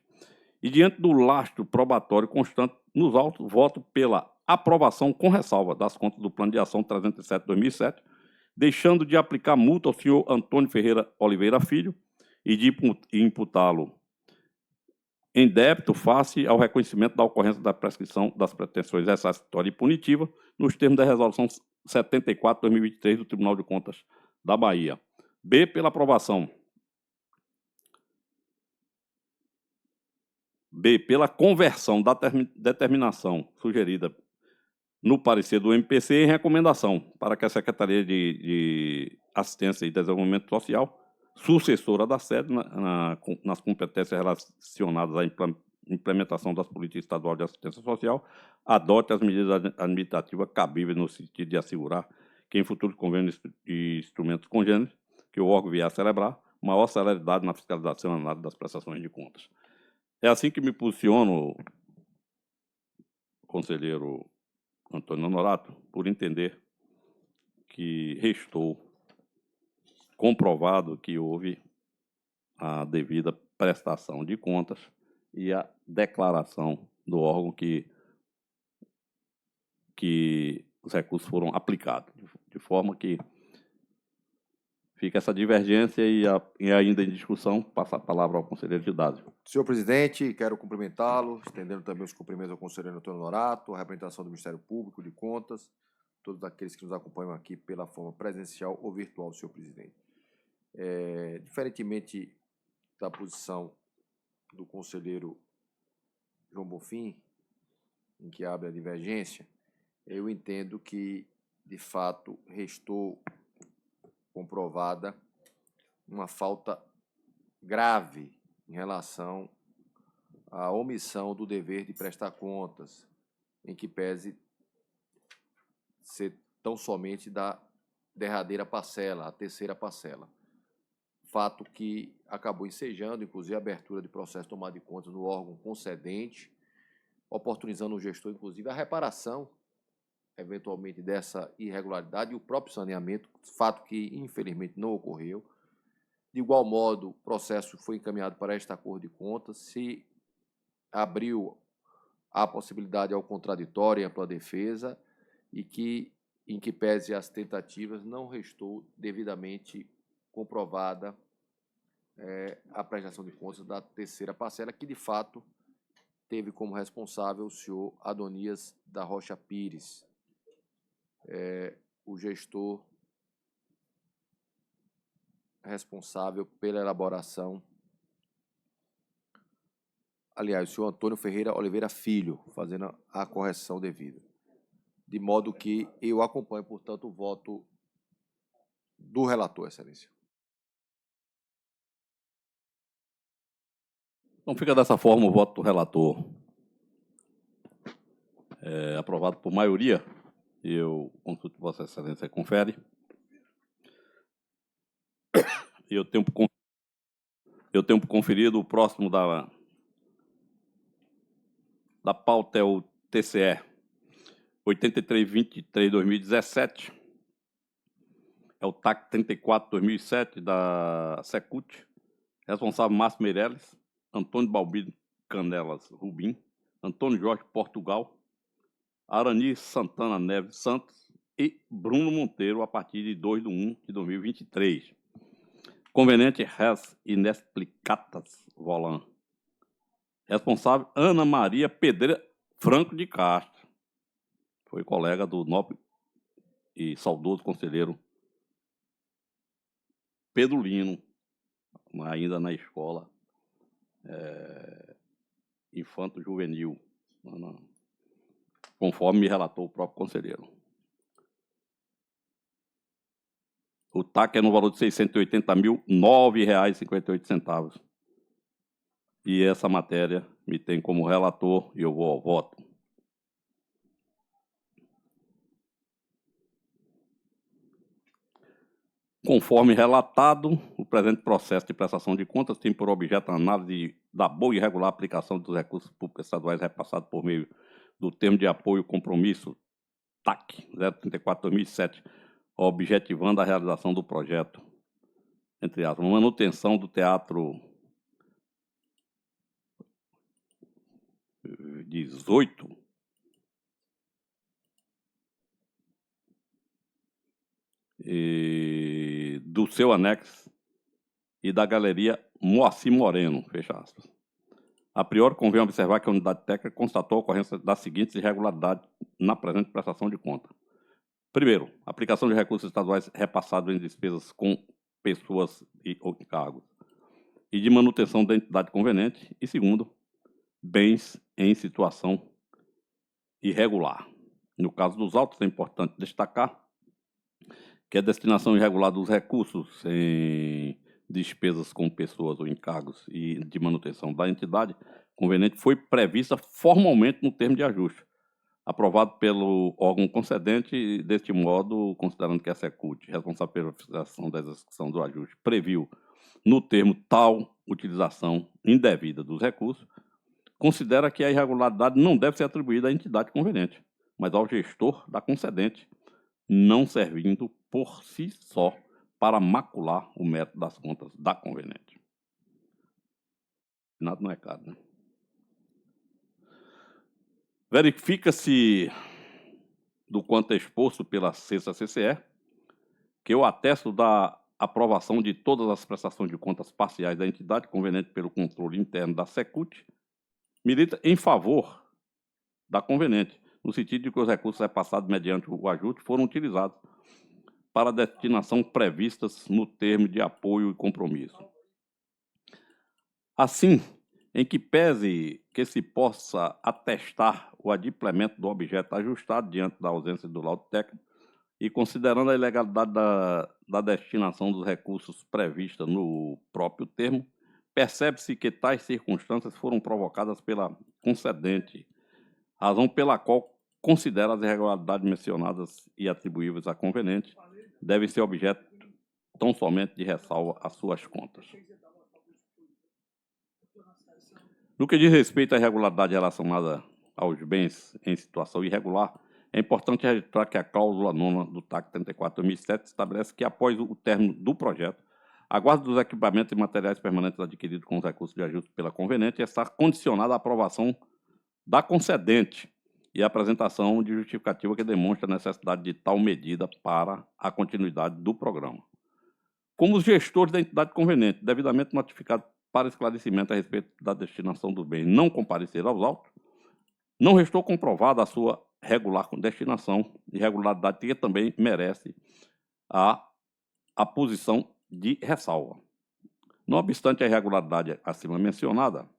[SPEAKER 1] e diante do lastro probatório constante nos autos, voto pela aprovação com ressalva das contas do Plano de Ação 307/2007, deixando de aplicar multa ao senhor Antônio Ferreira Oliveira Filho e de imputá-lo em débito face ao reconhecimento da ocorrência da prescrição das pretensões ressarcitória e punitiva nos termos da Resolução 74/2023 do Tribunal de Contas da Bahia. B, pela aprovação. B, pela conversão da determinação sugerida no parecer do MPC em recomendação para que a Secretaria de Assistência e Desenvolvimento Social, sucessora da sede nas competências relacionadas à implementação das políticas estaduais de assistência social, adote as medidas administrativas cabíveis no sentido de assegurar que, em futuros convênios e instrumentos congêneres, que o órgão vier a celebrar, maior celeridade na fiscalização e análise das prestações de contas. É assim que me posiciono, conselheiro Antônio Honorato, por entender que restou comprovado que houve a devida prestação de contas e a declaração do órgão que os recursos foram aplicados, de forma que fica essa divergência e ainda em discussão, passa a palavra ao conselheiro Gidásio.
[SPEAKER 6] Senhor presidente, quero cumprimentá-lo, estendendo também os cumprimentos ao conselheiro Antônio Honorato, à representação do Ministério Público de Contas, todos aqueles que nos acompanham aqui pela forma presencial ou virtual, senhor presidente. Diferentemente da posição do conselheiro João Bonfim, em que abre a divergência, eu entendo que, de fato, restou comprovada uma falta grave em relação à omissão do dever de prestar contas, em que pese ser tão somente da derradeira parcela, a terceira parcela. Fato que acabou ensejando, inclusive, a abertura de processo de tomada de contas no órgão concedente, oportunizando o gestor, inclusive, a reparação, eventualmente, dessa irregularidade e o próprio saneamento, fato que, infelizmente, não ocorreu. De igual modo, o processo foi encaminhado para esta Corte de Contas, se abriu a possibilidade ao contraditório e ampla defesa, e que, em que pese as tentativas, não restou devidamente comprovada a prestação de contas da terceira parcela, que, de fato, teve como responsável o senhor Adonias da Rocha Pires, o gestor responsável pela elaboração, aliás, o senhor Antônio Ferreira Oliveira Filho, fazendo a correção devida. De modo que eu acompanho, portanto, o voto do relator, excelência.
[SPEAKER 1] Então, fica dessa forma o voto do relator aprovado por maioria. Eu consulto Vossa Excelência, confere. Eu tenho conferido o próximo da pauta é o TCE 8323/2017, é o TAC 34/2007 da Secult, responsável Márcio Meirelles, Antônio Balbino Canelas Rubim, Antônio Jorge Portugal, Arani Santana Neves Santos e Bruno Monteiro, a partir de 2/1/2023. Conveniente res inexplicatas volant. Responsável Ana Maria Pedreira Franco de Castro. Foi colega do nobre e saudoso conselheiro Pedro Lino, ainda na escola infanto-juvenil, conforme me relatou o próprio conselheiro. O TAC é no valor de R$ 680.009,58. E essa matéria me tem como relator e eu vou ao voto. Conforme relatado, o presente processo de prestação de contas tem por objeto a análise da boa e regular aplicação dos recursos públicos estaduais repassados por meio do termo de apoio e compromisso TAC 034/2007, objetivando a realização do projeto, entre aspas, manutenção do Teatro 18 do seu anexo e da Galeria Moacir Moreno, fecha aspas. A priori, convém observar que a unidade técnica constatou a ocorrência das seguintes irregularidades na presente prestação de conta. Primeiro, aplicação de recursos estaduais repassados em despesas com pessoas ou encargos e de manutenção da entidade conveniente. E segundo, bens em situação irregular. No caso dos autos, é importante destacar que a destinação irregular dos recursos em despesas com pessoas ou encargos e de manutenção da entidade conveniente foi prevista formalmente no termo de ajuste, aprovado pelo órgão concedente, e, deste modo, considerando que a Secult, responsável pela fiscalização da execução do ajuste, previu no termo tal utilização indevida dos recursos, considera que a irregularidade não deve ser atribuída à entidade conveniente, mas ao gestor da concedente, não servindo por si só para macular o mérito das contas da conveniente. Nada não é caro, né? Verifica-se, do quanto exposto pela sexta CCE, que o atesto da aprovação de todas as prestações de contas parciais da entidade conveniente pelo controle interno da Secult milita em favor da conveniente, no sentido de que os recursos repassados mediante o ajuste foram utilizados para a destinação previstas no termo de apoio e compromisso. Assim, em que pese que se possa atestar o adimplemento do objeto ajustado diante da ausência do laudo técnico e considerando a ilegalidade da destinação dos recursos prevista no próprio termo, percebe-se que tais circunstâncias foram provocadas pela concedente, razão pela qual considera as irregularidades mencionadas e atribuíveis à conveniente devem ser objeto tão somente de ressalva às suas contas. No que diz respeito à irregularidade relacionada aos bens em situação irregular, é importante registrar que a cláusula 9ª do TAC 34/2007 estabelece que, após o término do projeto, a guarda dos equipamentos e materiais permanentes adquiridos com os recursos de ajuste pela conveniente está condicionada à aprovação da concedente e a apresentação de justificativa que demonstra a necessidade de tal medida para a continuidade do programa. Como os gestores da entidade conveniente, devidamente notificados para esclarecimento a respeito da destinação dos bens, não compareceram aos autos, não restou comprovada a sua regular destinação, irregularidade que também merece a posição de ressalva. Não obstante a irregularidade acima mencionada,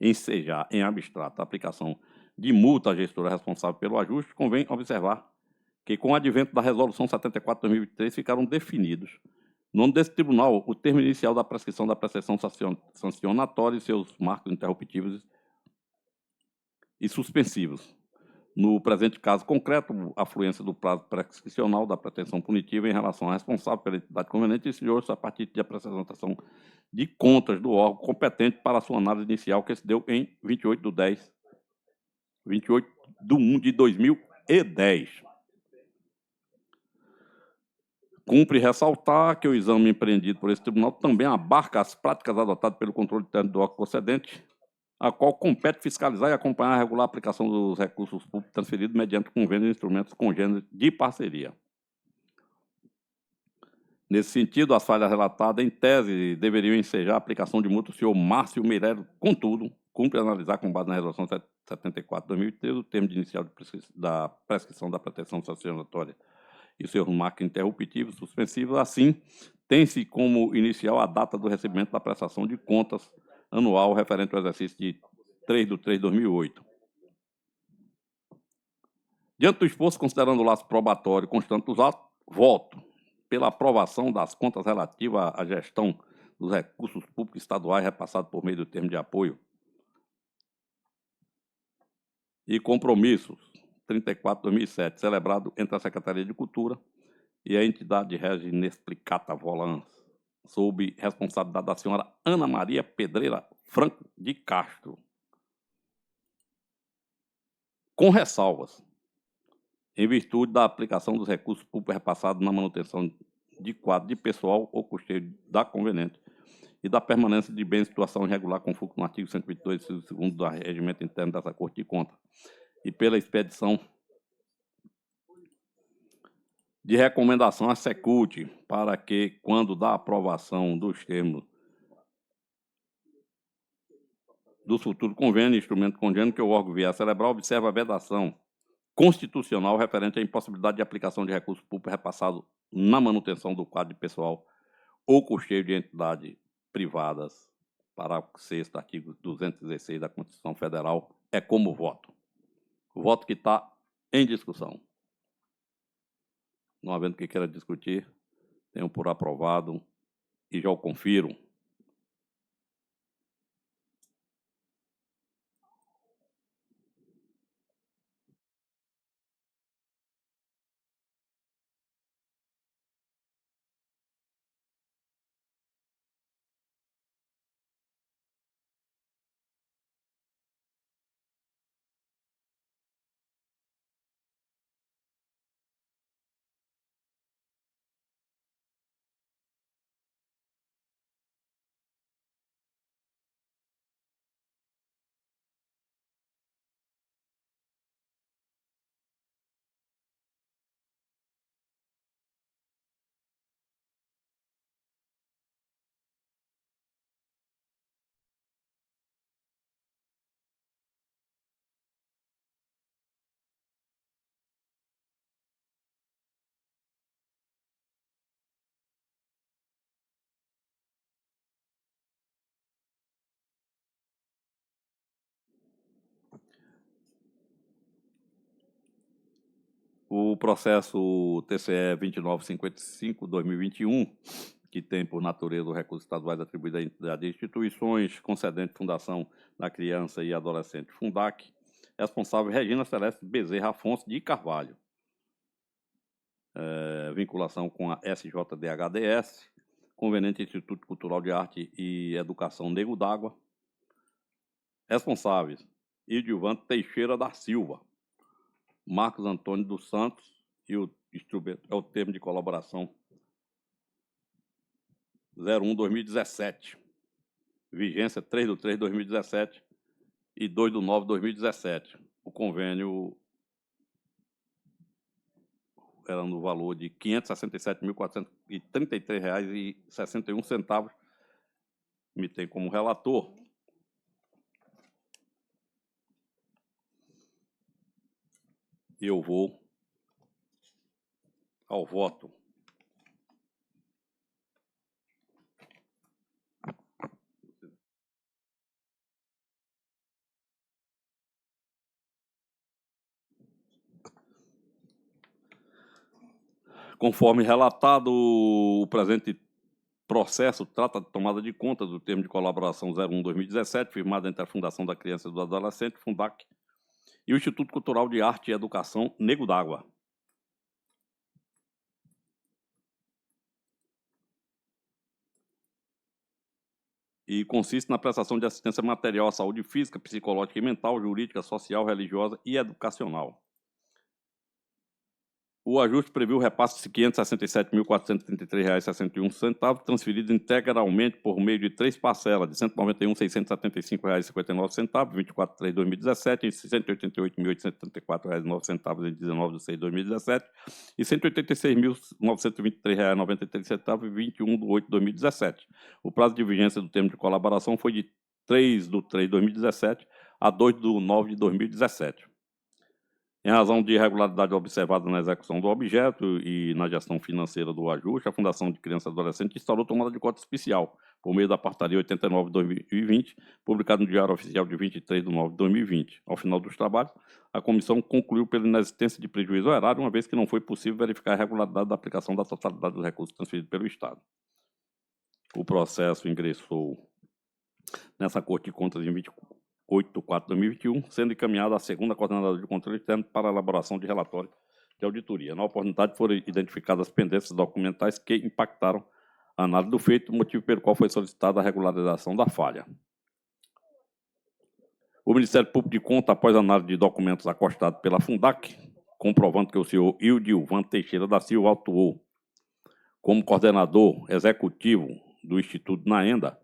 [SPEAKER 1] ensejar em abstrato a aplicação de multa à gestora responsável pelo ajuste, convém observar que, com o advento da Resolução 74/2023, ficaram definidos, no âmbito desse tribunal, o termo inicial da prescrição da prescrição sancionatória e seus marcos interruptivos e suspensivos. No presente caso concreto, a fluência do prazo prescricional da pretensão punitiva em relação ao responsável pela entidade conveniente iniciou-se a partir de apresentação de contas do órgão competente para a sua análise inicial, que se deu em 28 de 1 de 2010. Cumpre ressaltar que o exame empreendido por esse tribunal também abarca as práticas adotadas pelo controle interno do órgão concedente, a qual compete fiscalizar e acompanhar a regular aplicação dos recursos públicos transferidos mediante convênios e instrumentos congêneres de parceria. Nesse sentido, as falhas relatadas, em tese, deveriam ensejar a aplicação de multa ao senhor Márcio Meirelles. Contudo, cumpre analisar, com base na Resolução 74/2013, o termo de inicial da prescrição da pretensão sancionatória e seus marcos interruptivos suspensivos. Assim, tem-se como inicial a data do recebimento da prestação de contas anual referente ao exercício de 3/3/2008. Diante do exposto, considerando o laço probatório constante dos atos, voto pela aprovação das contas relativas à gestão dos recursos públicos estaduais repassados por meio do termo de apoio e compromissos 34/2007, celebrado entre a Secretaria de Cultura e a entidade Regi Inexplicata Volans, sob responsabilidade da senhora Ana Maria Pedreira Franco de Castro, com ressalvas, em virtude da aplicação dos recursos públicos repassados na manutenção de quadro de pessoal ou custeio da conveniente e da permanência de bens em situação irregular, conforme no artigo 122, inciso 2º do Regimento Interno dessa Corte de Contas, e pela expedição de recomendação à Secult para que, quando da aprovação dos termos dos futuros convênios, instrumento convênio, que o órgão vier a celebrar, observa a vedação constitucional referente à impossibilidade de aplicação de recursos públicos repassados na manutenção do quadro de pessoal ou custeio de entidades privadas, parágrafo 6º, artigo 216 da Constituição Federal, é como voto. O voto que está em discussão. Não havendo que queira discutir, tenho por aprovado e já o confiro. O processo TCE 2955/2021, que tem por natureza os recursos estaduais atribuídos a entidades e instituições, concedente Fundação da Criança e Adolescente Fundac, responsável Regina Celeste Bezerra Afonso de Carvalho. Vinculação com a SJDHDS, conveniente Instituto Cultural de Arte e Educação Nego d'Água. Responsáveis: Idilvan Teixeira da Silva, Marcos Antônio dos Santos, e o instrumento é o termo de colaboração 01/2017. Vigência 3/3/2017 e 2/9/2017. O convênio era no valor de R$ 567.433,61. Me tem como relator. Eu vou ao voto. Conforme relatado, o presente processo trata de tomada de conta do termo de colaboração 01/2017, firmado entre a Fundação da Criança e do Adolescente, Fundac, e o Instituto Cultural de Arte e Educação Nego d'Água. E consiste na prestação de assistência material à saúde física, psicológica e mental, jurídica, social, religiosa e educacional. O ajuste previu o repasse de R$ 567.433,61, transferido integralmente por meio de 3 parcelas de R$ 191.675,59, 24/3/2017, e R$ 188.834,09 em 19/6/2017, e R$ 186.923,93, 21/8/2017. O prazo de vigência do termo de colaboração foi de 3/3/2017 a 2/9/2017. Em razão de irregularidade observada na execução do objeto e na gestão financeira do ajuste, a Fundação de Criança e Adolescente instaurou tomada de cota especial, por meio da Portaria 89/2020, publicada no Diário Oficial de 23/9/2020. Ao final dos trabalhos, a comissão concluiu pela inexistência de prejuízo horário, uma vez que não foi possível verificar a regularidade da aplicação da totalidade dos recursos transferidos pelo Estado. O processo ingressou nessa Corte de Contas em 28/4/2021, sendo encaminhado à segunda coordenadora de controle externo para a elaboração de relatório de auditoria. Na oportunidade, foram identificadas as pendências documentais que impactaram a análise do feito, motivo pelo qual foi solicitada a regularização da falha. O Ministério Público de Contas, após a análise de documentos acostados pela Fundac, comprovando que o senhor Idilvan Teixeira da Silva atuou como coordenador executivo do Instituto Naenda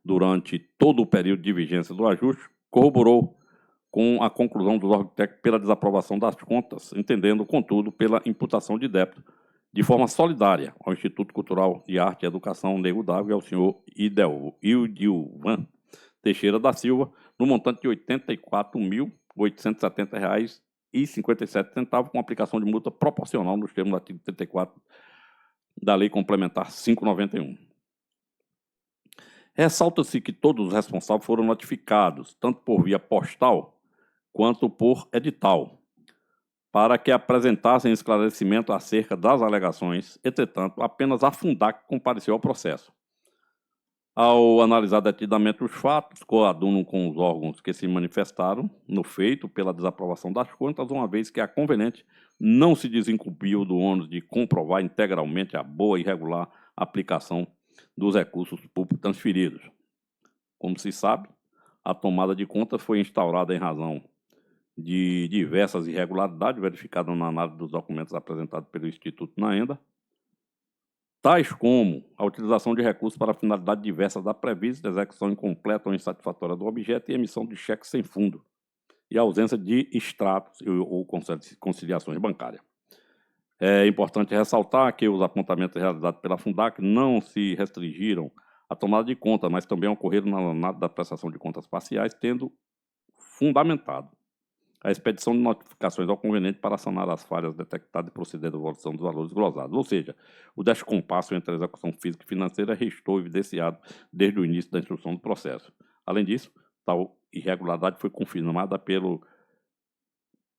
[SPEAKER 1] durante todo o período de vigência do ajuste, corroborou com a conclusão dos órgãos técnicos pela desaprovação das contas, entendendo, contudo, pela imputação de débito de forma solidária ao Instituto Cultural de Arte e Educação Nego d'Água e ao senhor Ildilvan Teixeira da Silva, no montante de R$ 84.870,57, com aplicação de multa proporcional nos termos do artigo 34 da Lei Complementar 591. Ressalta-se que todos os responsáveis foram notificados, tanto por via postal quanto por edital, para que apresentassem esclarecimento acerca das alegações. Entretanto, apenas a Fundac compareceu ao processo. Ao analisar detidamente os fatos, coaduno com os órgãos que se manifestaram no feito pela desaprovação das contas, uma vez que a conveniente não se desincumbiu do ônus de comprovar integralmente a boa e regular aplicação dos recursos públicos transferidos. Como se sabe, a tomada de contas foi instaurada em razão de diversas irregularidades verificadas na análise dos documentos apresentados pelo Instituto na ENDA, tais como a utilização de recursos para finalidades diversas da prevista, execução incompleta ou insatisfatória do objeto e emissão de cheques sem fundo, e a ausência de extratos ou conciliações bancárias. É importante ressaltar que os apontamentos realizados pela Fundac não se restringiram à tomada de conta, mas também ocorreram na análise da prestação de contas parciais, tendo fundamentado a expedição de notificações ao conveniente para sanar as falhas detectadas e proceder à devolução dos valores glosados. Ou seja, o descompasso entre a execução física e financeira restou evidenciado desde o início da instrução do processo. Além disso, tal irregularidade foi confirmada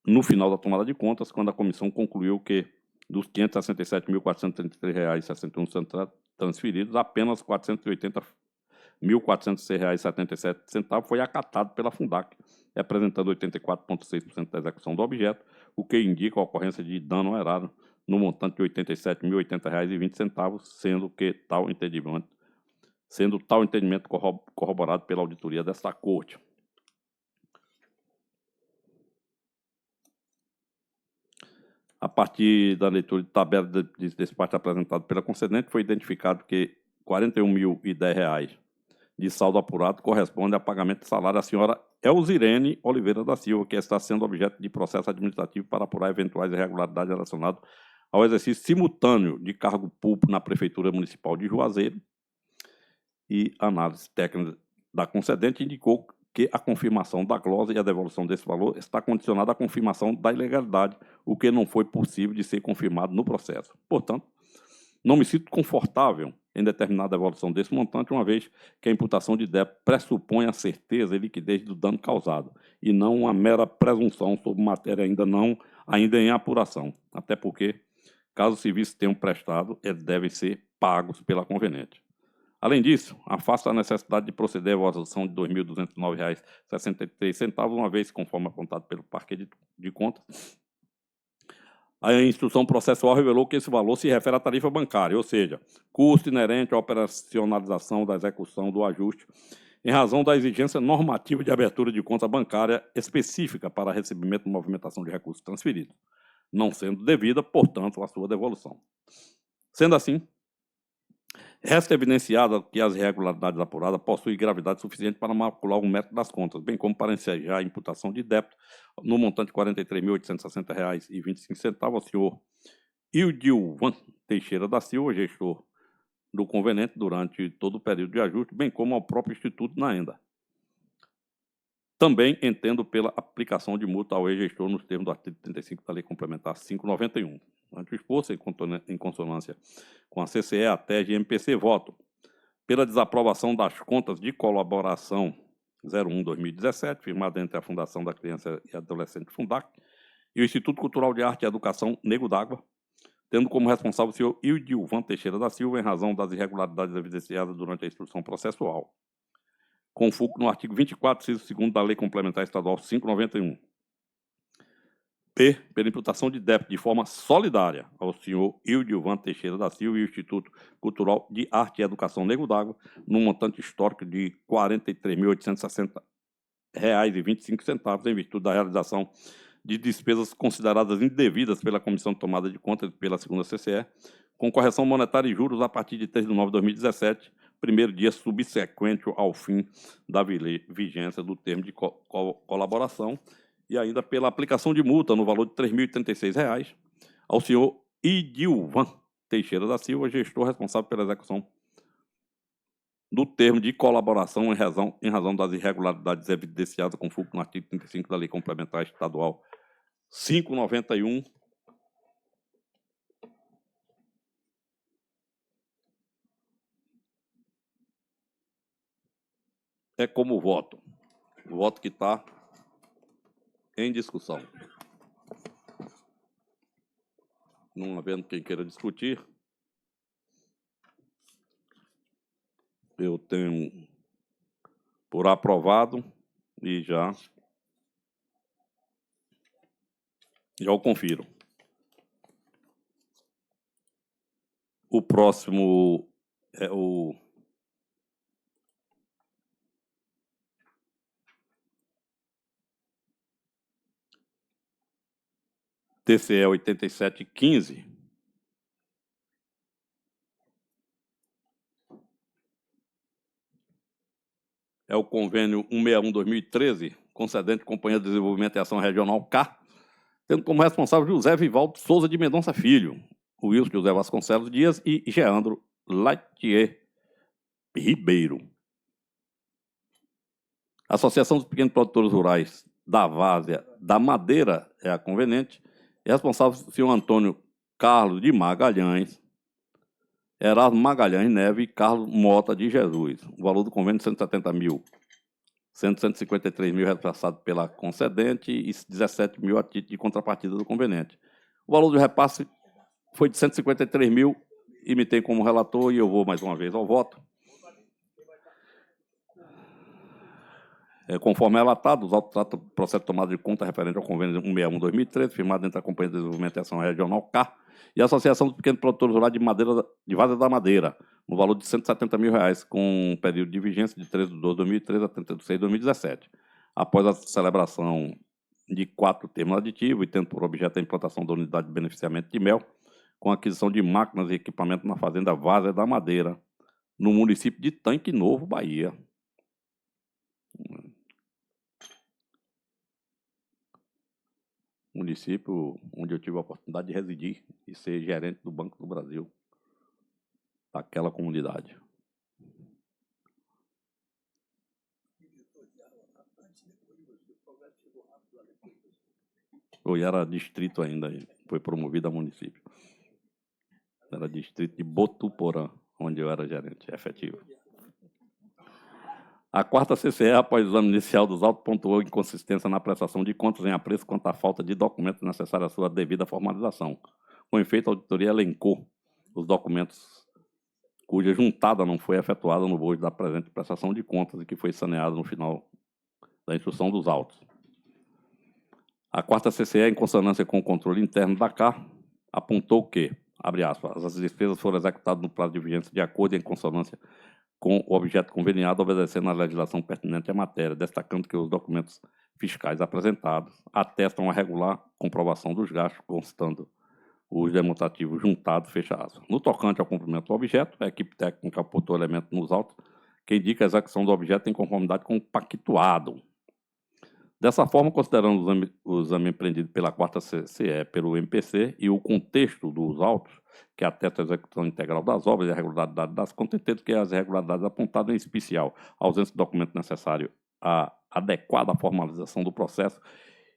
[SPEAKER 1] no final da tomada de contas, quando a comissão concluiu que, dos R$ 567.433,61 transferidos, apenas R$ 480.406,77 foi acatado pela Fundac, representando 84,6% da execução do objeto, o que indica a ocorrência de dano erário no montante de R$ 87.080,20, sendo tal entendimento corroborado pela auditoria desta Corte. A partir da leitura de tabela desse parte apresentado pela concedente, foi identificado que R$ 41.010 de saldo apurado corresponde a pagamento de salário à senhora Elzirene Oliveira da Silva, que está sendo objeto de processo administrativo para apurar eventuais irregularidades relacionadas ao exercício simultâneo de cargo público na Prefeitura Municipal de Juazeiro, e a análise técnica da concedente indicou que a confirmação da glosa e a devolução desse valor está condicionada à confirmação da ilegalidade, o que não foi possível de ser confirmado no processo. Portanto, não me sinto confortável em determinar a devolução desse montante, uma vez que a imputação de débito pressupõe a certeza e liquidez do dano causado, e não uma mera presunção sobre matéria ainda em apuração, até porque, caso os serviços tenham prestado, eles devem ser pagos pela conveniente. Além disso, afasta a necessidade de proceder à devolução de R$ 2.209,63, uma vez, conforme apontado pelo Parquet de Contas, a instrução processual revelou que esse valor se refere à tarifa bancária, ou seja, custo inerente à operacionalização da execução do ajuste, em razão da exigência normativa de abertura de conta bancária específica para recebimento e movimentação de recursos transferidos, não sendo devida, portanto, a sua devolução. Sendo assim, resta evidenciada que as irregularidades apuradas possuem gravidade suficiente para macular o mérito das contas, bem como para ensejar a imputação de débito no montante de R$ 43.860,25 ao senhor Ildilvan Teixeira da Silva, gestor do conveniente durante todo o período de ajuste, bem como ao próprio Instituto na ENDA. Também entendo pela aplicação de multa ao ex-gestor nos termos do artigo 35 da Lei Complementar 591. Ante o exposto, em consonância com a CCE, a TEG e MPC, voto pela desaprovação das contas de colaboração 01/2017, firmada entre a Fundação da Criança e Adolescente Fundac e o Instituto Cultural de Arte e Educação Nego d'Água, tendo como responsável o senhor Ildilvan Teixeira da Silva, em razão das irregularidades evidenciadas durante a instrução processual, com fulcro no artigo 24, inciso 2º da Lei Complementar Estadual 591. P, pela imputação de débito de forma solidária ao senhor Ildilvan Teixeira da Silva e o Instituto Cultural de Arte e Educação Nego d'Água, num montante histórico de R$ 43.860,25, em virtude da realização de despesas consideradas indevidas pela Comissão de Tomada de Contas e pela segunda CCE, com correção monetária e juros a partir de 3 de novembro de 2017, primeiro dia subsequente ao fim da vigência do termo de colaboração, e ainda pela aplicação de multa no valor de R$ 3.036 ao senhor Ildilvan Teixeira da Silva, gestor responsável pela execução do termo de colaboração em razão das irregularidades evidenciadas com fulcro no artigo 35 da Lei Complementar Estadual 591, é como voto. O voto que está em discussão. Não havendo quem queira discutir, eu tenho por aprovado e já o confiro. O próximo é o TCE 8715, é o convênio 161/2013, concedente Companhia de Desenvolvimento e Ação Regional K, tendo como responsável José Vivaldo Souza de Mendonça Filho, Wilson José Vasconcelos Dias e Geandro Latier Ribeiro. A Associação dos Pequenos Produtores Rurais da Várzea da Madeira é a conveniente, é responsável o senhor Antônio Carlos de Magalhães, Erasmo Magalhães Neve e Carlos Mota de Jesus. O valor do convênio 170 mil. 153 mil repassado pela concedente e 17 mil a título de contrapartida do conveniente. O valor do repasse foi de 153 mil e me tem como relator e eu vou mais uma vez ao voto. Conforme relatado, os autos tratam do processo de tomada de conta referente ao convênio 161/2013, firmado entre a Companhia de Desenvolvimento e Ação Regional K e a Associação dos Pequenos Produtores Rurais de Várzea da Madeira, no valor de R$ 170 mil, com um período de vigência de 13 de 12 de 2013 a 30 de 6 de 2017. Após a celebração de 4 termos aditivos e tendo por objeto a implantação da unidade de beneficiamento de mel, com a aquisição de máquinas e equipamentos na Fazenda Várzea da Madeira, no município de Tanque Novo, Bahia. Município onde eu tive a oportunidade de residir e ser gerente do Banco do Brasil, daquela comunidade. Eu era distrito ainda, foi promovido a município. Era distrito de Botuporã, onde eu era gerente efetivo. A quarta CCE, após o exame inicial dos autos, pontuou inconsistência na prestação de contas em apreço quanto à falta de documentos necessários à sua devida formalização. Com efeito, a auditoria elencou os documentos cuja juntada não foi efetuada no bojo da presente prestação de contas e que foi saneada no final da instrução dos autos. A quarta CCE, em consonância com o controle interno da CAR, apontou que, abre aspas, as despesas foram executadas no prazo de vigência de acordo e em consonância com o objeto conveniado, obedecendo à legislação pertinente à matéria, destacando que os documentos fiscais apresentados atestam a regular comprovação dos gastos, constando os demonstrativos juntados, fecha aspas. No tocante ao cumprimento do objeto, a equipe técnica apontou elemento nos autos que indica a execução do objeto em conformidade com o pactuado. Dessa forma, considerando o exame empreendido pela quarta CCE pelo MPC e o contexto dos autos, que atesta a execução integral das obras e a regularidade das contas, entendo que as irregularidades apontadas, em especial a ausência de documento necessário à adequada formalização do processo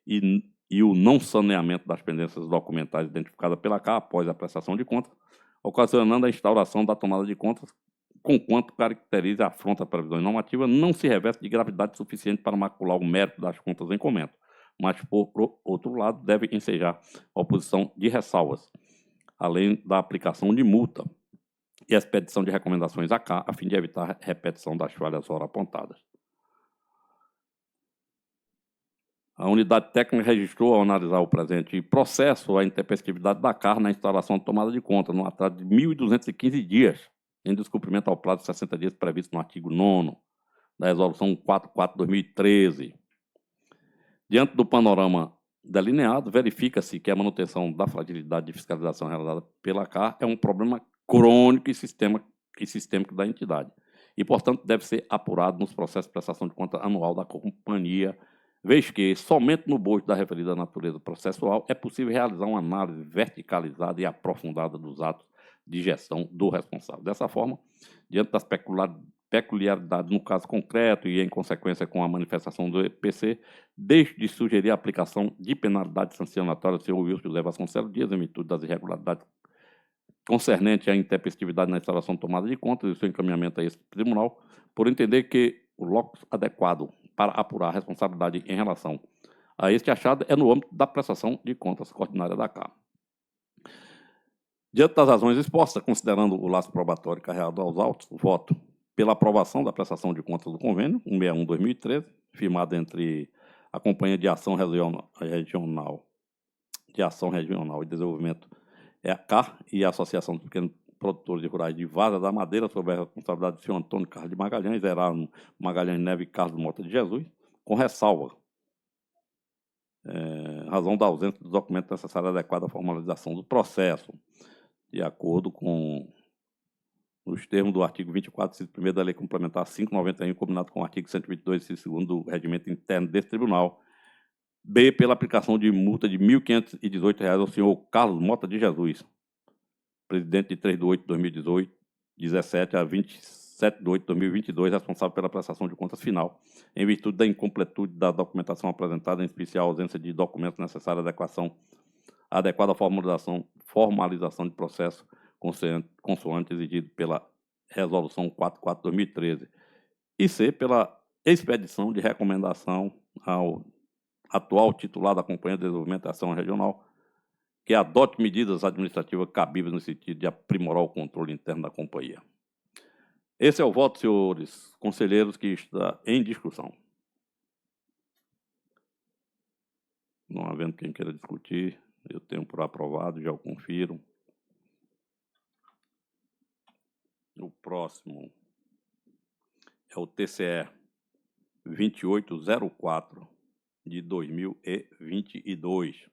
[SPEAKER 1] e o não saneamento das pendências documentais identificadas pela CAR após a prestação de contas, ocasionando a instauração da tomada de contas, conquanto caracteriza a afronta à previsão normativa, não se reveste de gravidade suficiente para macular o mérito das contas em comento, mas, por outro lado, deve ensejar a oposição de ressalvas, além da aplicação de multa e a expedição de recomendações à CAR, a fim de evitar a repetição das falhas ora apontadas. A unidade técnica registrou, ao analisar o presente processo, a intempestividade da CAR na instalação de tomada de conta, no atraso de 1.215 dias, em descumprimento ao prazo de 60 dias previsto no artigo 9º da Resolução 44/2013. Diante do panorama delineado, verifica-se que a manutenção da fragilidade de fiscalização realizada pela CAR é um problema crônico e sistêmico da entidade e, portanto, deve ser apurado nos processos de prestação de conta anual da companhia, vez que, somente no bojo da referida natureza processual, é possível realizar uma análise verticalizada e aprofundada dos atos de gestão do responsável. Dessa forma, diante das peculiaridades no caso concreto e em consequência com a manifestação do EPC, deixo de sugerir a aplicação de penalidade sancionatória ao senhor Wilson José Vasconcelos Dias, em virtude das irregularidades concernente à intempestividade na instalação de tomada de contas e o seu encaminhamento a esse tribunal, por entender que o locus adequado para apurar a responsabilidade em relação a este achado é no âmbito da prestação de contas ordinária da Câmara. Diante das razões expostas, considerando o laço probatório carregado aos autos, voto pela aprovação da prestação de contas do convênio 161/2013, firmado entre a Companhia de Ação Regional e Desenvolvimento EACAR e a Associação de Pequenos Produtores Rurais de Vaza da Madeira, sob a responsabilidade do senhor Antônio Carlos de Magalhães, Erasmo Magalhães Neves e Carlos Mota de Jesus, com ressalva, razão da ausência do documento necessário adequado à formalização do processo, de acordo com os termos do artigo 24, inciso 1º da Lei Complementar 591, combinado com o artigo 122, inciso 2º do Regimento Interno desse Tribunal. B, pela aplicação de multa de R$ 1.518 ao senhor Carlos Mota de Jesus, presidente de 3 de 8 de 2017 a 27 de 8 de 2022, responsável pela prestação de contas final, em virtude da incompletude da documentação apresentada, em especial a ausência de documentos necessários à adequada formalização de processo consoante exigido pela Resolução 44/2013. E C, pela expedição de recomendação ao atual titular da Companhia de Desenvolvimento e Ação Regional, que adote medidas administrativas cabíveis no sentido de aprimorar o controle interno da companhia. Esse é o voto, senhores conselheiros, que está em discussão. Não havendo quem queira discutir, eu tenho por aprovado, já o confiro. O próximo é o TCE 2804 de 2022.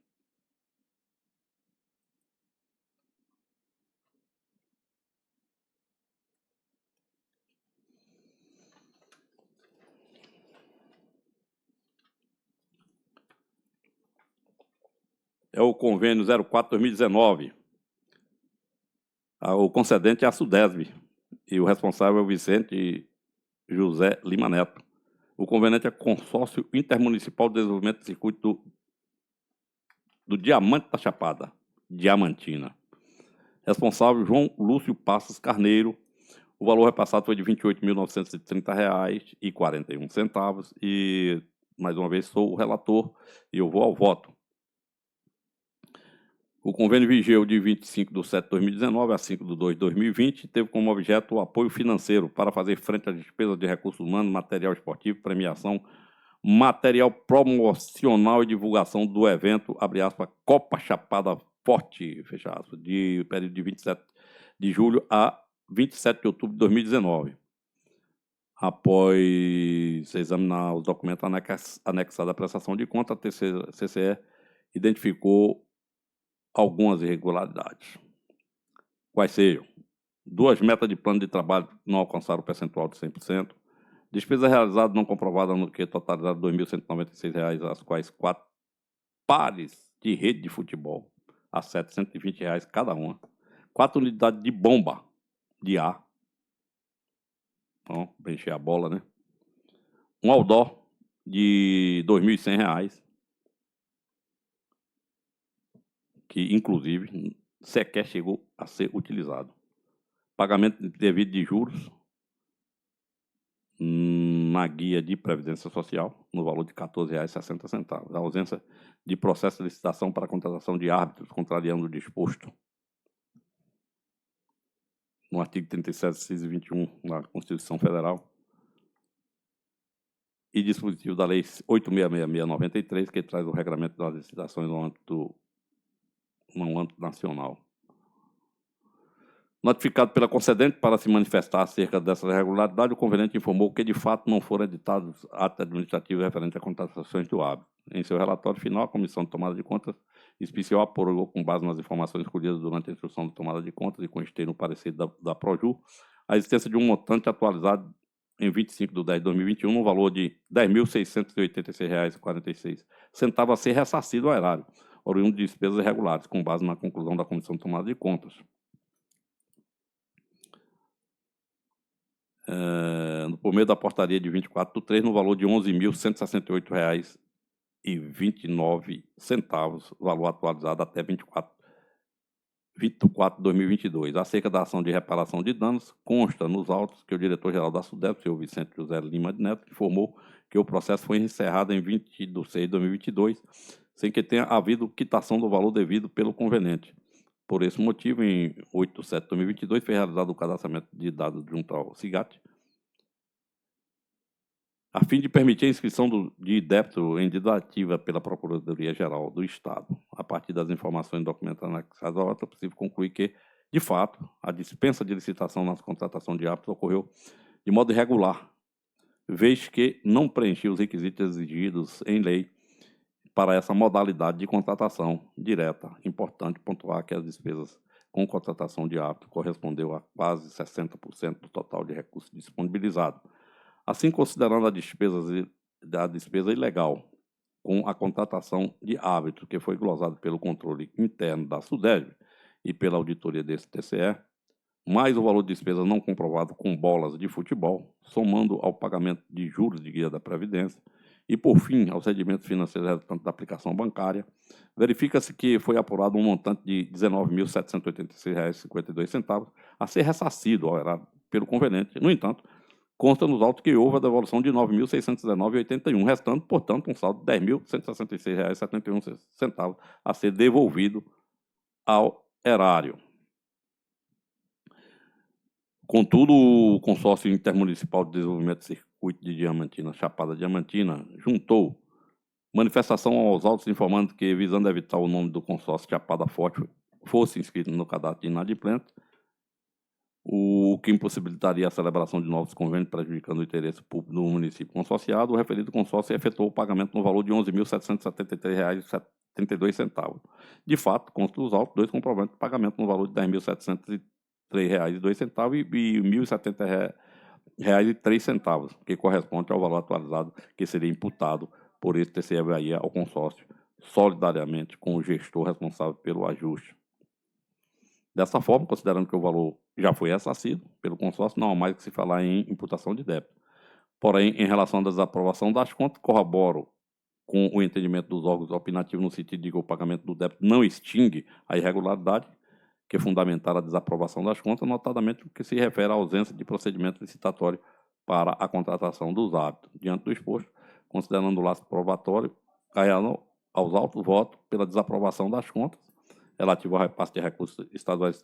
[SPEAKER 1] É o convênio 04/2019. O concedente é a Sudesb e o responsável é o Vicente José Lima Neto. O conveniente é Consórcio Intermunicipal de Desenvolvimento do Circuito do Diamante da Chapada, Diamantina. Responsável, João Lúcio Passos Carneiro. O valor repassado foi de R$ 28.930,41. E, mais uma vez, sou o relator e eu vou ao voto. O convênio vigeu de 25 de 7 de 2019 a 5 de 2 de 2020 teve como objeto o apoio financeiro para fazer frente às despesas de recursos humanos, material esportivo, premiação, material promocional e divulgação do evento, abre aspas, Copa Chapada Forte, fecha aspas, de período de 27 de julho a 27 de outubro de 2019. Após examinar os documentos anexados à prestação de conta, a CCE identificou algumas irregularidades. Quais sejam? 2 metas de plano de trabalho não alcançaram o percentual de 100%. Despesa realizada não comprovada no que totalizaram R$ 2.196, as quais 4 pares de rede de futebol a R$ 720 cada uma. 4 unidades de bomba de ar. Então, para encher a bola, né? Um outdoor de R$ 2.100. Que, inclusive, sequer chegou a ser utilizado. Pagamento devido de juros na guia de Previdência Social, no valor de R$ 14,60. A ausência de processo de licitação para a contratação de árbitros, contrariando o disposto no artigo 37, inciso 21 da Constituição Federal e dispositivo da Lei 8.666/93, que traz o regulamento das licitações no âmbito nacional. Notificado pela concedente para se manifestar acerca dessa irregularidade, o conveniente informou que, de fato, não foram editados atos administrativos referentes a contratações do árbitro. Em seu relatório final, a Comissão de Tomada de Contas especial apurou, com base nas informações colhidas durante a instrução de tomada de contas e constei no parecer da Proju, a existência de um montante atualizado em 25 de 10 de 2021, no valor de R$ 10.686,46, a ser ressarcido ao erário, oriundo de despesas irregulares, com base na conclusão da Comissão de Tomada de Contas. por meio da portaria de 24/3, no valor de R$ 11.168,29, valor atualizado até 24 de 2022. Acerca da ação de reparação de danos, consta nos autos que o diretor-geral da SUDEP, o senhor Vicente José Lima de Neto, informou que o processo foi encerrado em 20 de 6 de 2022, sem que tenha havido quitação do valor devido pelo conveniente. Por esse motivo, em 8 de 7 de 2022, foi realizado o cadastramento de dados junto ao SIGAT, a fim de permitir a inscrição de débito em dívida ativa pela Procuradoria-Geral do Estado. A partir das informações documentadas anexadas ao ato, é possível concluir que, de fato, a dispensa de licitação nas contratações de árbitros ocorreu de modo irregular, vez que não preenchia os requisitos exigidos em lei para essa modalidade de contratação direta. Importante pontuar que as despesas com contratação de árbitro correspondeu a quase 60% do total de recursos disponibilizados. Assim, considerando a despesa ilegal com a contratação de árbitro, que foi glosado pelo controle interno da SUDESB e pela auditoria desse TCE, mais o valor de despesa não comprovado com bolas de futebol, somando ao pagamento de juros de guia da Previdência e, por fim, aos rendimentos financeiros resultantes da aplicação bancária, verifica-se que foi apurado um montante de R$ 19.786,52 a ser ressarcido ao erário pelo conveniente. No entanto, consta nos autos que houve a devolução de R$ 9.619,81, restando, portanto, um saldo de R$ 10.166,71 a ser devolvido ao erário. Contudo, o Consórcio Intermunicipal de Desenvolvimento do Circuito de Diamantina, Chapada Diamantina, juntou manifestação aos autos informando que, visando evitar o nome do consórcio Chapada Forte fosse inscrito no cadastro de inadimplente, o que impossibilitaria a celebração de novos convênios prejudicando o interesse público do município consorciado, o referido consórcio efetuou o pagamento no valor de R$ 11.773,32. De fato, consta dos autos dois comprovantes de pagamento no valor de R$ 10.703,02 e R$ 1.070,03, que corresponde ao valor atualizado que seria imputado por esse TCE Bahia ao consórcio, solidariamente com o gestor responsável pelo ajuste. Dessa forma, considerando que o valor já foi ressarcido pelo consórcio, não há mais que se falar em imputação de débito. Porém, em relação à desaprovação das contas, corroboro com o entendimento dos órgãos opinativos no sentido de que o pagamento do débito não extingue a irregularidade que fundamentaram a desaprovação das contas, notadamente o que se refere à ausência de procedimento licitatório para a contratação dos árbitros. Diante do exposto, considerando o laço probatório, cairá aos autos votos pela desaprovação das contas relativo ao repasse de recursos estaduais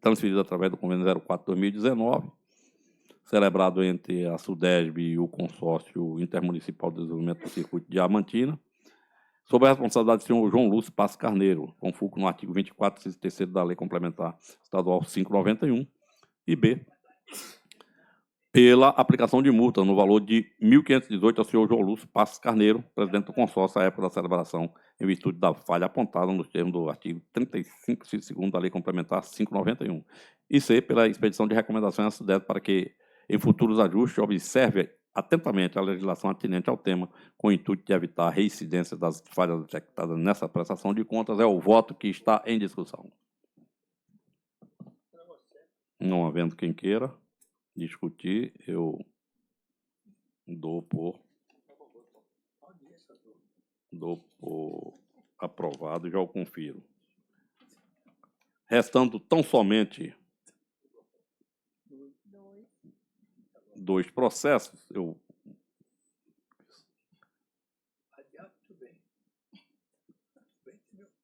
[SPEAKER 1] transferidos através do convênio 04/2019, celebrado entre a SUDESB e o Consórcio Intermunicipal de Desenvolvimento do Circuito de Diamantina, sob a responsabilidade do senhor João Lúcio Passos Carneiro, com fulcro no artigo 24, inciso 3º da Lei Complementar Estadual 591, e B, pela aplicação de multa no valor de R$ 1.518 ao senhor João Lúcio Passos Carneiro, presidente do consórcio à época da celebração, em virtude da falha apontada nos termos do artigo 35, inciso 2º da Lei Complementar 591, e C, pela expedição de recomendações à SUDESB para que, em futuros ajustes, observe atentamente a legislação atinente ao tema, com o intuito de evitar a reincidência das falhas detectadas nessa prestação de contas. É o voto que está em discussão. Não havendo quem queira discutir, eu dou por aprovado e já o confiro. Restando tão somente dois processos,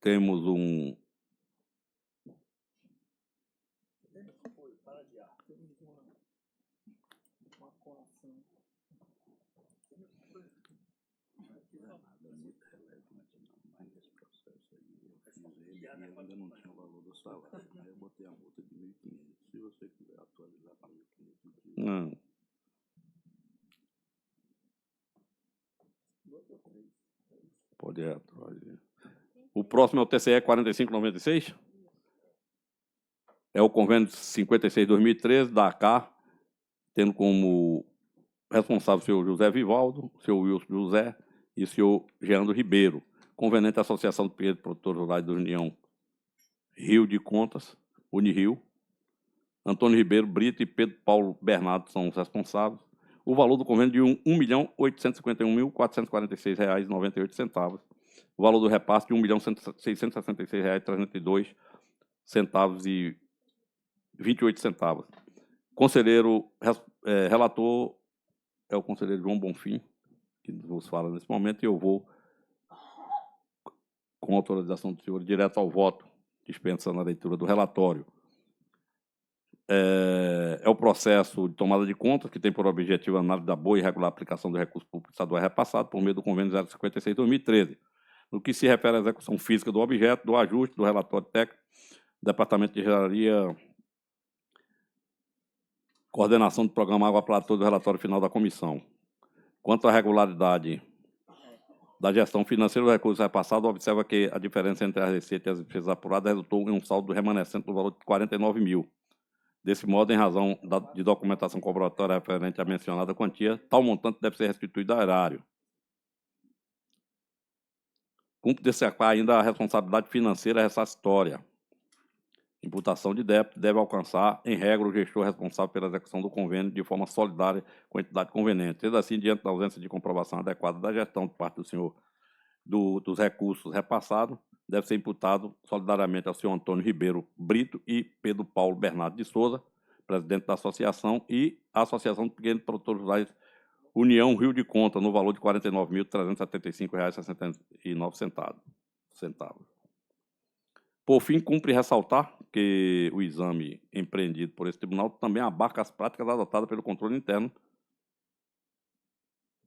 [SPEAKER 1] temos um ainda não tinha o valor do salário, aí eu botei a multa de 1.500. Se você quiser atualizar para 1.500, não. Pode atualizar. O próximo é o TCE 4596. É o convênio 56/2013 da AK, tendo como responsável o senhor José Vivaldo, o senhor Wilson José e o senhor Gerando Ribeiro. Conveniente à Associação de Produtores Rurais da União Rio de Contas, Unirio, Antônio Ribeiro Brito e Pedro Paulo Bernardo são os responsáveis. O valor do convênio de R$ 1.851.446,98. O valor do repasse de R$ 1.666,32,28. Conselheiro relator é o conselheiro João Bonfim, que nos fala nesse momento, e eu vou, com autorização do senhor, direto ao voto, dispensando a leitura do relatório. É o processo de tomada de contas, que tem por objetivo a análise da boa e regular aplicação do recurso público estadual repassado por meio do convênio 056/2013, no que se refere à execução física do objeto, do ajuste, do relatório técnico, Departamento de Engenharia, coordenação do programa Água para Todos, do relatório final da comissão. Quanto à regularidade da gestão financeira do recurso repassado, observa que a diferença entre as receitas e as despesas apuradas resultou em um saldo remanescente do valor de 49 mil. Desse modo, em razão de documentação comprobatória referente à mencionada quantia, tal montante deve ser restituído ao erário. Cumpre destacar ainda a responsabilidade financeira ressarcitória. Imputação de débito deve alcançar, em regra, o gestor responsável pela execução do convênio de forma solidária com a entidade conveniente. Sendo assim, diante da ausência de comprovação adequada da gestão de parte do senhor dos recursos repassados, deve ser imputado solidariamente ao senhor Antônio Ribeiro Brito e Pedro Paulo Bernardo de Souza, presidente da associação, e a Associação de Pequenos Produtores Rurais União Rio de Conta, no valor de R$ 49.375,69. Por fim, cumpre ressaltar que o exame empreendido por esse tribunal também abarca as práticas adotadas pelo controle interno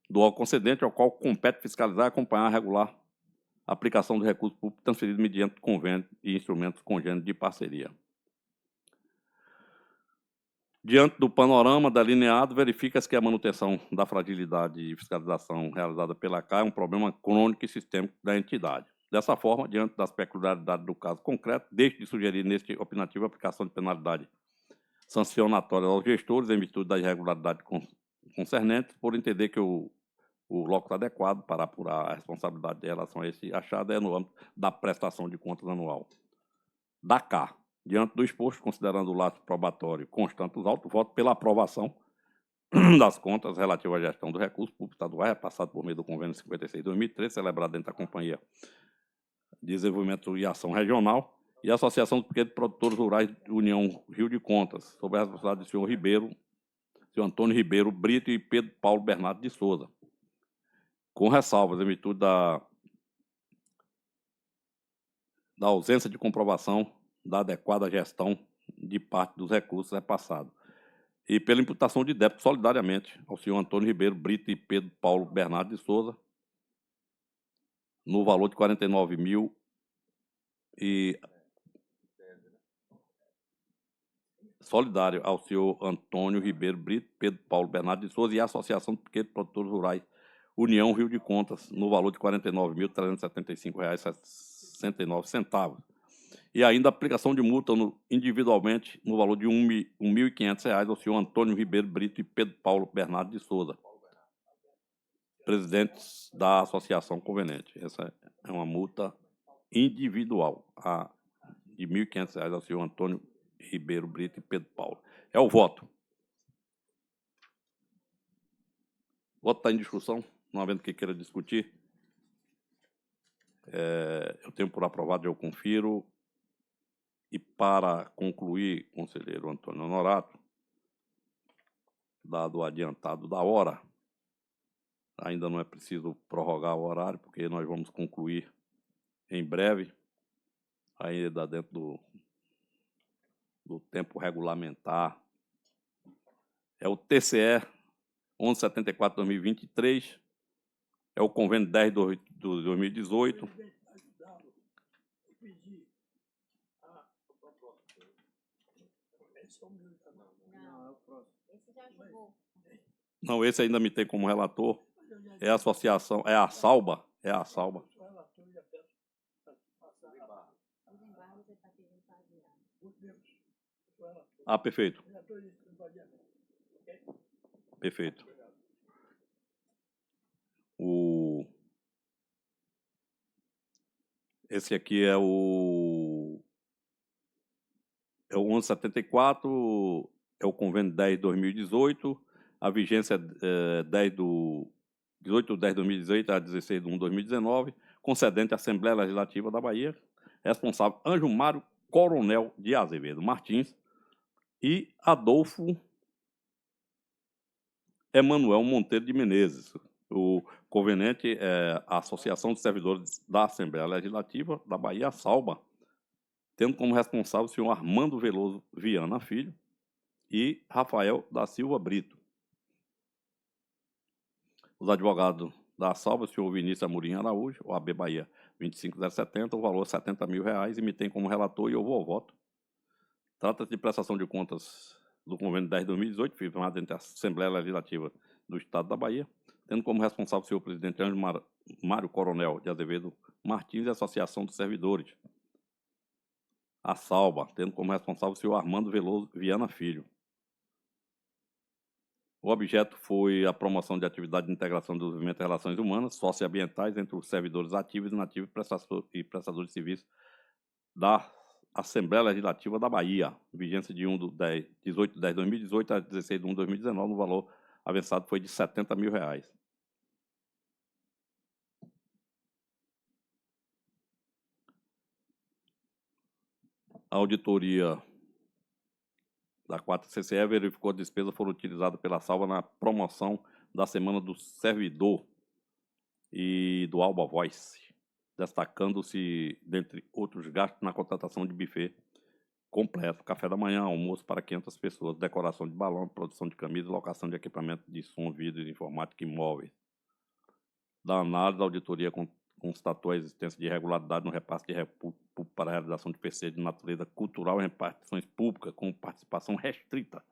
[SPEAKER 1] do órgão concedente, ao qual compete fiscalizar e acompanhar a regular aplicação do recurso público transferido mediante convênio e instrumentos congêneros de parceria. Diante do panorama delineado, verifica-se que a manutenção da fragilidade de fiscalização realizada pela CAI é um problema crônico e sistêmico da entidade. Dessa forma, diante das peculiaridades do caso concreto, deixo de sugerir neste opinativo a aplicação de penalidade sancionatória aos gestores em virtude da irregularidade concernente, por entender que o locus adequado para apurar a responsabilidade em relação a esse achado é no âmbito da prestação de contas anual da CA. Diante do exposto, considerando o laço probatório constante dos autos, voto pela aprovação das contas relativas à gestão do recurso público estadual repassado por meio do convênio 56/2013, celebrado dentro da Companhia de Desenvolvimento e Ação Regional e a Associação dos Pequenos Produtores Rurais União Rio de Contas, sob a responsabilidade do senhor Antônio Ribeiro Brito e Pedro Paulo Bernardo de Souza, com ressalvas em virtude da ausência de comprovação da adequada gestão de parte dos recursos repassados, e pela imputação de débito solidariamente ao senhor Antônio Ribeiro Brito e Pedro Paulo Bernardo de Souza, no valor de 49 mil e solidário ao senhor Antônio Ribeiro Brito, Pedro Paulo Bernardo de Souza e a Associação de Pequenos Produtores Rurais União Rio de Contas, no valor de R$ 49.375,69. E ainda a aplicação de multa individualmente no valor de R$ 1.500 ao senhor Antônio Ribeiro Brito e Pedro Paulo Bernardo de Souza, presidentes da associação conveniente. Essa é uma multa individual de R$ 1.500 ao senhor Antônio Ribeiro Brito e Pedro Paulo. É o voto. O voto está em discussão, não havendo que queira discutir. Eu tenho por aprovado, eu confiro. E para concluir, conselheiro Antônio Honorato, dado o adiantado da hora, ainda não é preciso prorrogar o horário, porque nós vamos concluir em breve, ainda dentro do tempo regulamentar. É o TCE 1174/2023, é o convênio 10 de 2018. Não, esse ainda me tem como relator. É a associação, é a Salba. Ah, perfeito. Perfeito. Esse aqui é o é o 1174, é o convênio 10 de 2018, a vigência é 18 de 10 de 2018 a 16 de 1 de 2019, concedente à Assembleia Legislativa da Bahia, responsável Anjo Mário Coronel de Azevedo Martins e Adolfo Emanuel Monteiro de Menezes. O conveniente é a Associação de Servidores da Assembleia Legislativa da Bahia, SALBA, tendo como responsável o senhor Armando Veloso Viana Filho e Rafael da Silva Brito. Os advogados da SALBA, o senhor Vinícius Amorim Araújo, OAB Bahia 25070, o valor R$ 70 mil, e me tem como relator e eu vou ao voto. Trata-se de prestação de contas do convênio 10 de 2018, firmado entre a Assembleia Legislativa do Estado da Bahia, tendo como responsável o senhor presidente Anjo Mário Coronel de Azevedo Martins e a Associação dos Servidores, a SALBA, tendo como responsável o senhor Armando Veloso Viana Filho. O objeto foi a promoção de atividade de integração do desenvolvimento e relações humanas, socioambientais entre os servidores ativos e inativos e prestadores de serviços da Assembleia Legislativa da Bahia, vigência de 18 de 10 de 2018 a 16 de 1 de 2019, no valor avançado foi de R$ 70 mil. A auditoria da 4CCE verificou que as despesas foram utilizadas pela SALBA na promoção da Semana do Servidor e do Alba Voice, destacando-se, dentre outros gastos, na contratação de buffet completo, café da manhã, almoço para 500 pessoas, decoração de balão, produção de camisas, locação de equipamento de som, vídeo, informática e móveis. Da análise, a auditoria constatou a existência de irregularidade no repasse de recursos para a realização de PCs de natureza cultural em repartições públicas, com participação restrita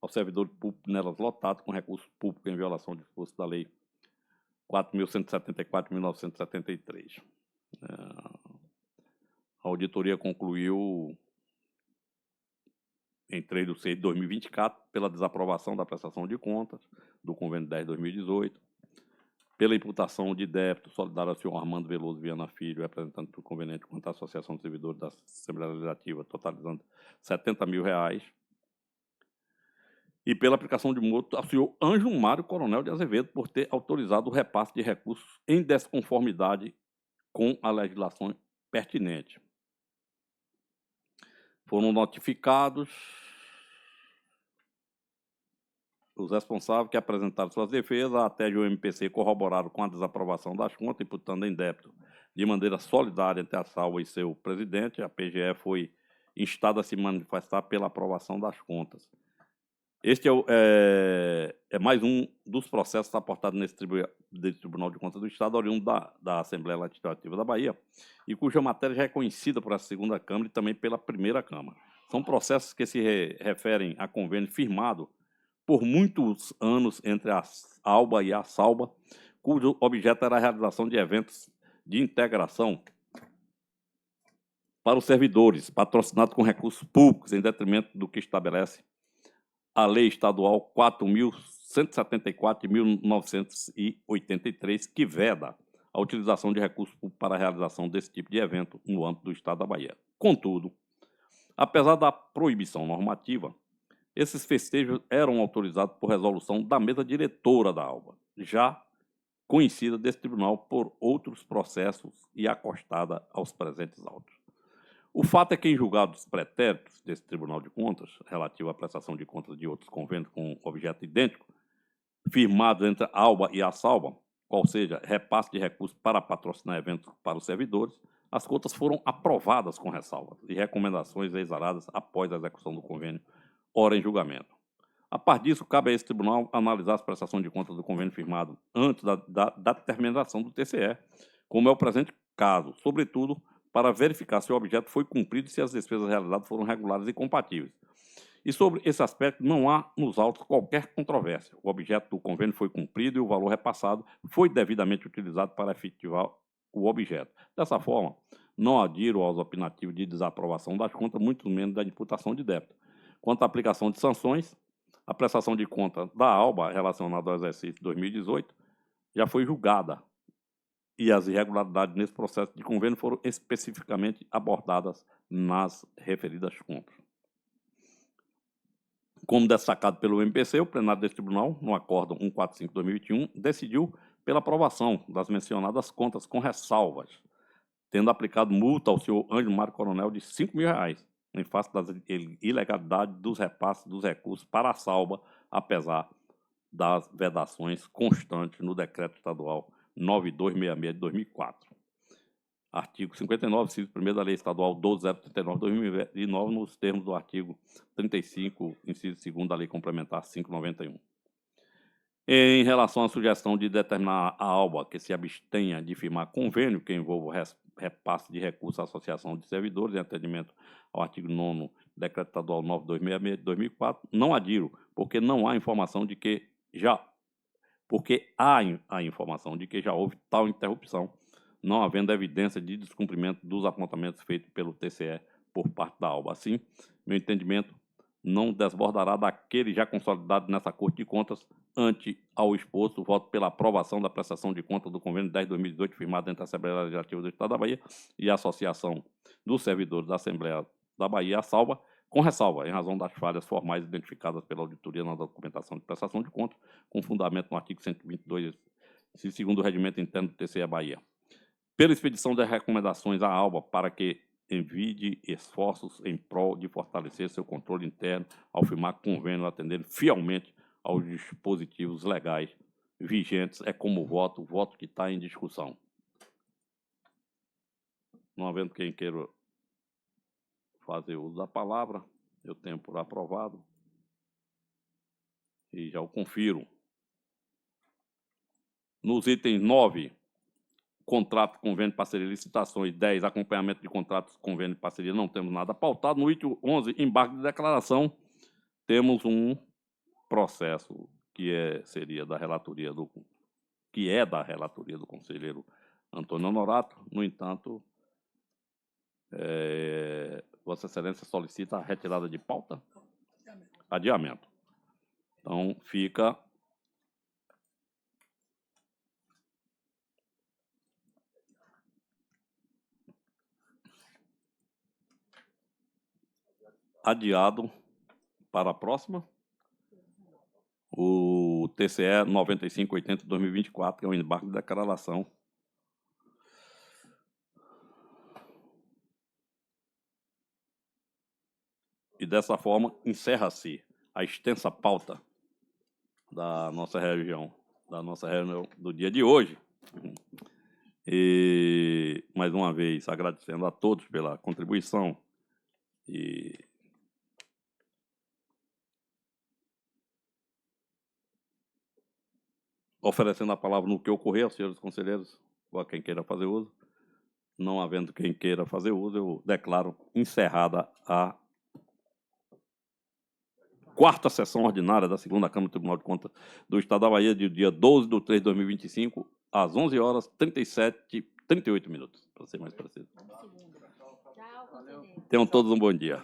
[SPEAKER 1] ao servidor público nelas lotado com recursos públicos em violação do disposto da Lei 4.174 de 1973. A auditoria concluiu em 3 de 6 de 2024 pela desaprovação da prestação de contas do convênio 10 de 2018, pela imputação de débito solidário ao senhor Armando Veloso Viana Filho, representante do conveniente quanto à Associação de Servidores da Assembleia Legislativa, totalizando R$ 70 mil, e pela aplicação de multa ao senhor Anjo Mário Coronel de Azevedo por ter autorizado o repasse de recursos em desconformidade com a legislação pertinente. Foram notificados os responsáveis que apresentaram suas defesas, até o MPC corroboraram com a desaprovação das contas, imputando em débito de maneira solidária entre a SALBA e seu presidente. A PGE foi instada a se manifestar pela aprovação das contas. Este é mais um dos processos aportados nesse Tribunal de Contas do Estado, oriundo da Assembleia Legislativa da Bahia, e cuja matéria já é conhecida por essa segunda Câmara e também pela primeira Câmara. São processos que se referem a convênio firmado por muitos anos entre a ALBA e a SALBA, cujo objeto era a realização de eventos de integração para os servidores, patrocinados com recursos públicos, em detrimento do que estabelece a Lei Estadual 4.174 de 1983, que veda a utilização de recursos públicos para a realização desse tipo de evento no âmbito do Estado da Bahia. Contudo, apesar da proibição normativa, esses festejos eram autorizados por resolução da mesa diretora da ALBA, já conhecida desse tribunal por outros processos e acostada aos presentes autos. O fato é que, em julgados pretéritos desse Tribunal de Contas, relativo à prestação de contas de outros convênios com objeto idêntico, firmados entre a ALBA e a SALBA, qual seja, repasse de recursos para patrocinar eventos para os servidores, as contas foram aprovadas com ressalvas e recomendações exaradas após a execução do convênio, ora em julgamento. A par disso, cabe a esse tribunal analisar as prestações de contas do convênio firmado antes da determinação do TCE, como é o presente caso, sobretudo para verificar se o objeto foi cumprido e se as despesas realizadas foram regulares e compatíveis. E sobre esse aspecto, não há nos autos qualquer controvérsia. O objeto do convênio foi cumprido e o valor repassado foi devidamente utilizado para efetivar o objeto. Dessa forma, não adiro aos opinativos de desaprovação das contas, muito menos da imputação de débito. Quanto à aplicação de sanções, a prestação de conta da ALBA relacionada ao exercício 2018 já foi julgada e as irregularidades nesse processo de convênio foram especificamente abordadas nas referidas contas. Como destacado pelo MPC, o plenário deste tribunal, no acórdão 145/2021, decidiu pela aprovação das mencionadas contas com ressalvas, tendo aplicado multa ao senhor Ângelo Mário Coronel de R$ 5.000, em face das ilegalidades dos repasses dos recursos para a salva, apesar das vedações constantes no Decreto Estadual 9266 de 2004. Artigo 59, inciso 1º da Lei Estadual 12039 de 2009, nos termos do artigo 35, inciso 2º da Lei Complementar 591. Em relação à sugestão de determinar a ALBA que se abstenha de firmar convênio que envolva repasse de recursos à Associação de Servidores em atendimento ao artigo 9º Decreto Estadual 9266 de 2004, não adiro, porque não há informação de que há informação de que já houve tal interrupção, não havendo evidência de descumprimento dos apontamentos feitos pelo TCE por parte da ALBA. Assim, meu entendimento não desbordará daquele já consolidado nessa Corte de Contas. Ante ao exposto, voto pela aprovação da prestação de contas do convênio 10/2018, firmado entre a Assembleia Legislativa do Estado da Bahia e a Associação dos Servidores da Assembleia da Bahia, com ressalva, em razão das falhas formais identificadas pela auditoria na documentação de prestação de contas, com fundamento no artigo 122, segundo o regimento interno do TCE Bahia. Pela expedição das recomendações à ALBA para que envie esforços em prol de fortalecer seu controle interno ao firmar convênio, atender fielmente aos dispositivos legais vigentes, é como voto que está em discussão. Não havendo quem queira fazer uso da palavra, eu tenho por aprovado e já o confiro. Nos itens 9, contrato, convênio, parceria, licitações, 10, acompanhamento de contratos, convênio, parceria, não temos nada pautado. No item 11, embargo de declaração, temos um processo seria da relatoria do conselheiro Antônio Honorato. No entanto, Vossa Excelência solicita a retirada de pauta? Adiamento. Então, fica adiado para a próxima. O TCE 9580/2024, que é o embargo de declaração. E dessa forma encerra-se a extensa pauta da nossa reunião do dia de hoje. E mais uma vez agradecendo a todos pela contribuição e oferecendo a palavra no que ocorrer aos senhores conselheiros, ou a quem queira fazer uso. Não havendo quem queira fazer uso, eu declaro encerrada a 4ª sessão ordinária da 2ª Câmara do Tribunal de Contas do Estado da Bahia, de dia 12/3/2025, às 11h38, para ser mais preciso. Tenham todos um bom dia.